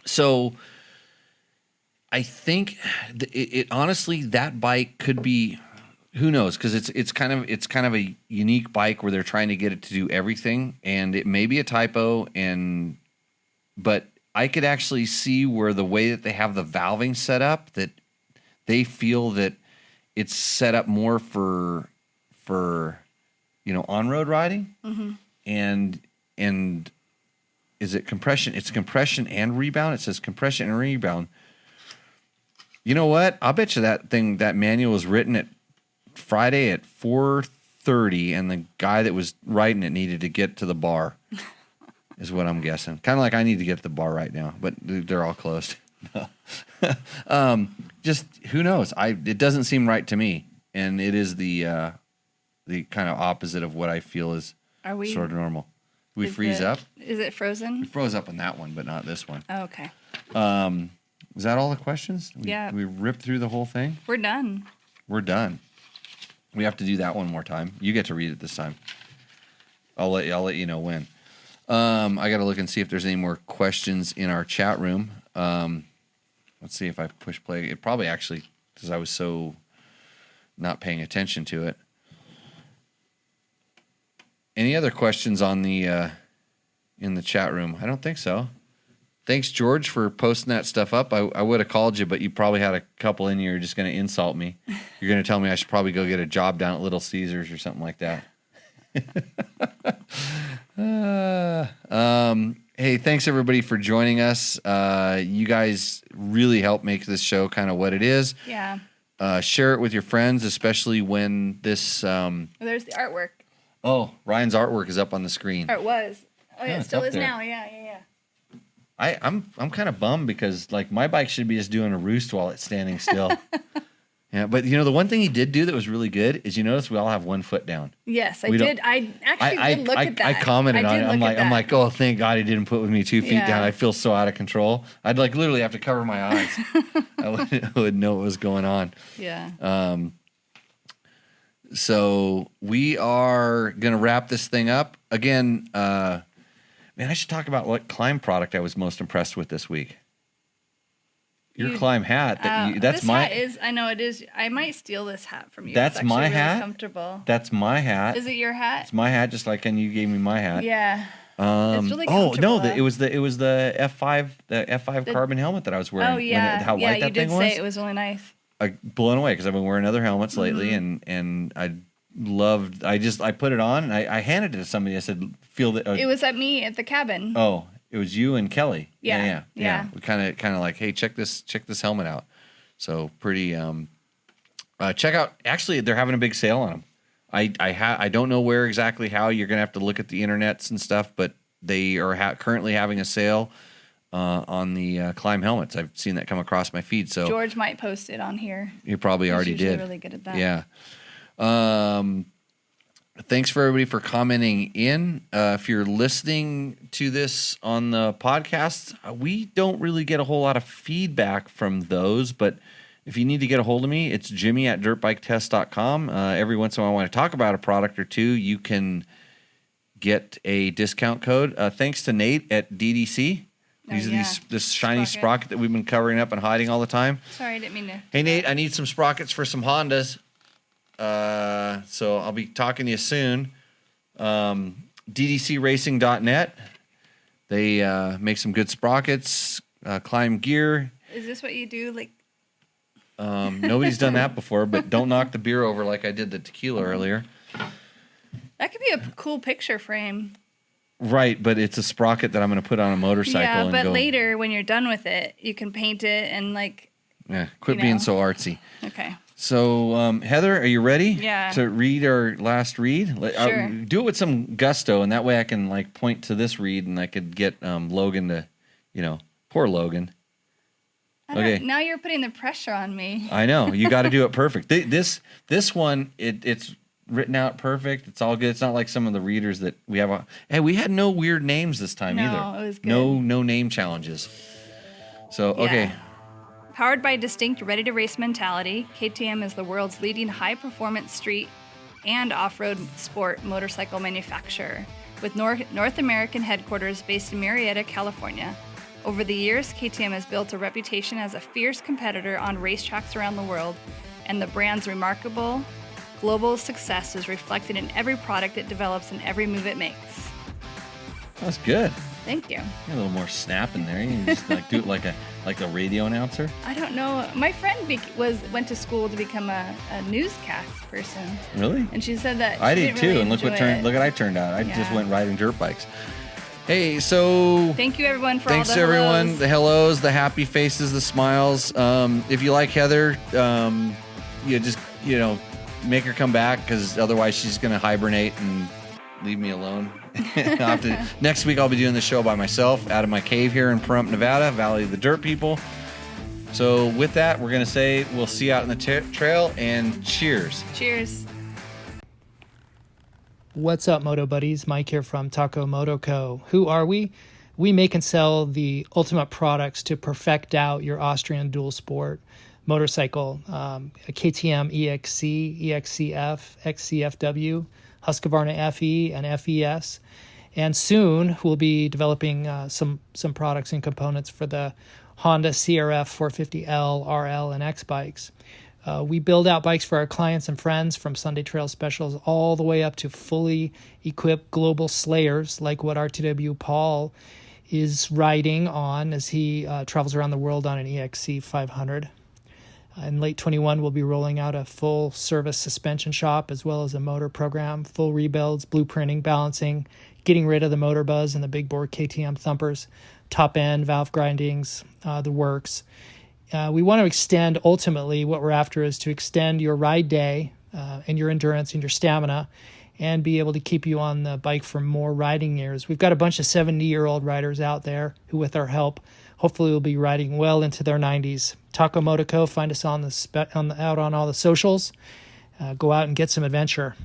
So I think it honestly, that bike could be, who knows, because it's kind of a unique bike where they're trying to get it to do everything, and it may be a typo, but I could actually see where the way that they have the valving set up, that they feel that it's set up more for on-road riding. And is it compression? It's compression and rebound. It says compression and rebound. You know what? I'll bet you that manual was written at Friday at 4:30, and the guy that was writing it needed to get to the bar. Is what I'm guessing. Kind of like I need to get to the bar right now, but they're all closed. Just who knows? It doesn't seem right to me, and it is the kind of opposite of what I feel is sort of normal. We freeze up. Is it frozen? We froze up on that one, but not this one. Oh, okay. Is that all the questions? Yeah. We ripped through the whole thing. We're done. We're done. We have to do that one more time. You get to read it this time. I'll let you know when. I got to look and see if there's any more questions in our chat room. Let's see if I push play. It probably actually, because I was so not paying attention to it. Any other questions on the in the chat room? I don't think so. Thanks, George, for posting that stuff up. I would have called you, but you probably had a couple in you. You're just going to insult me. You're going to tell me I should probably go get a job down at Little Caesars or something like that. Hey, thanks everybody for joining us. You guys really help make this show kind of what it is. Yeah. Share it with your friends, especially when this. Well, there's the artwork. Oh, Ryan's artwork is up on the screen. Or it was. Oh, yeah, it it's still up is there. now. Yeah. I'm kind of bummed because like my bike should be just doing a roost while it's standing still. Yeah, but the one thing he did do that was really good is you notice we all have 1 foot down. Yes, I did. I actually did look at that. I commented on it. I'm like, oh, thank God he didn't put with me 2 feet Yeah. down. I feel so out of control. I'd like literally have to cover my eyes. I wouldn't know what was going on. Yeah. So we are gonna wrap this thing up again. Man, I should talk about what climb product I was most impressed with this week. Your climb hat. That's this my hat is. I know it is. I might steal this hat from you. That's it's actually my really hat? Comfortable. That's my hat. Is it your hat? It's my hat, just like when you gave me my hat. Yeah. It's really oh no, comfortable. it was the F5 carbon helmet that I was wearing. Oh yeah. How light you that did thing say was. it was really nice. I blown away because I've been wearing other helmets lately, Mm-hmm. and I loved. I put it on and I handed it to somebody. I said, "Feel that." It was at me at the cabin. Oh, it was you and Kelly. Yeah. We kind of like, hey, check this helmet out. So pretty. Check out. Actually, they're having a big sale on them. I don't know where exactly how. You're going to have to look at the internets and stuff, but they are currently having a sale on the Climb helmets. I've seen that come across my feed. So George might post it on here. You probably He's already usually did. really good at that. Yeah. Thanks for everybody for commenting in. If you're listening to this on the podcast, we don't really get a whole lot of feedback from those, but if you need to get a hold of me, it's jimmy@dirtbiketest.com. Every once in a while, I want to talk about a product or two, you can get a discount code. Thanks to Nate at DDC. These are this shiny sprocket that we've been covering up and hiding all the time. Sorry, I didn't mean to. Hey, Nate, I need some sprockets for some Hondas. So I'll be talking to you soon. DDCracing.net. They make some good sprockets, Climb gear. Is this what you do? Like, Nobody's done that before, but don't knock the beer over like I did the tequila earlier. that could be a cool picture frame. Right, but it's a sprocket that I'm going to put on a motorcycle. Yeah, and but go, later when you're done with it, you can paint it and like. Yeah, quit being so artsy. Okay. So, Heather, are you ready? Yeah. To read our last read? Sure. Do it with some gusto, and that way I can like point to this read, and I could get Logan to, poor Logan. Okay. Now you're putting the pressure on me. I know you got to do it perfect. This one, it's written out perfect. It's all good. It's not like some of the readers that we have. Hey, we had no weird names this time either. No, it was good. No name challenges. So okay. Yeah. Powered by a distinct ready-to-race mentality, KTM is the world's leading high-performance street and off-road sport motorcycle manufacturer, with North American headquarters based in Murrieta, California. Over the years, KTM has built a reputation as a fierce competitor on racetracks around the world, and the brand's remarkable global success is reflected in every product it develops and every move it makes. That's good. Thank you. A little more snap in there. You can just do it like a radio announcer. I don't know. My friend went to school to become a newscast person. Really? And she said that I she did didn't too. really And look what I turned out. I just went riding dirt bikes. Hey, so thank you everyone for thanks all the to everyone, hellos. the hellos, the happy faces, the smiles. If you like Heather, you just make her come back, because otherwise she's gonna hibernate and leave me alone. Next week I'll be doing the show by myself out of my cave here in Pahrump, Nevada, Valley of the Dirt People. So with that, we're gonna say we'll see you out in the trail, and cheers. Cheers. What's up, Moto buddies? Mike here from Taco Moto Co. Who are we? We make and sell the ultimate products to perfect out your Austrian dual sport motorcycle, a KTM EXC, EXCF, XCFW, Husqvarna FE, and FES. And soon we'll be developing some products and components for the Honda CRF 450L, RL, and X bikes. We build out bikes for our clients and friends, from Sunday Trail specials all the way up to fully equipped global slayers like what RTW Paul is riding on as he travels around the world on an EXC 500. In late 21, we'll be rolling out a full service suspension shop as well as a motor program, full rebuilds, blueprinting, balancing, getting rid of the motor buzz and the big bore KTM thumpers, top end, valve grindings, the works. We want to extend, ultimately, what we're after is to extend your ride day and your endurance and your stamina, and be able to keep you on the bike for more riding years. We've got a bunch of 70-year-old riders out there who, with our help, hopefully will be riding well into their 90s. Taco Moto Co. Find us out on all the socials. Go out and get some adventure.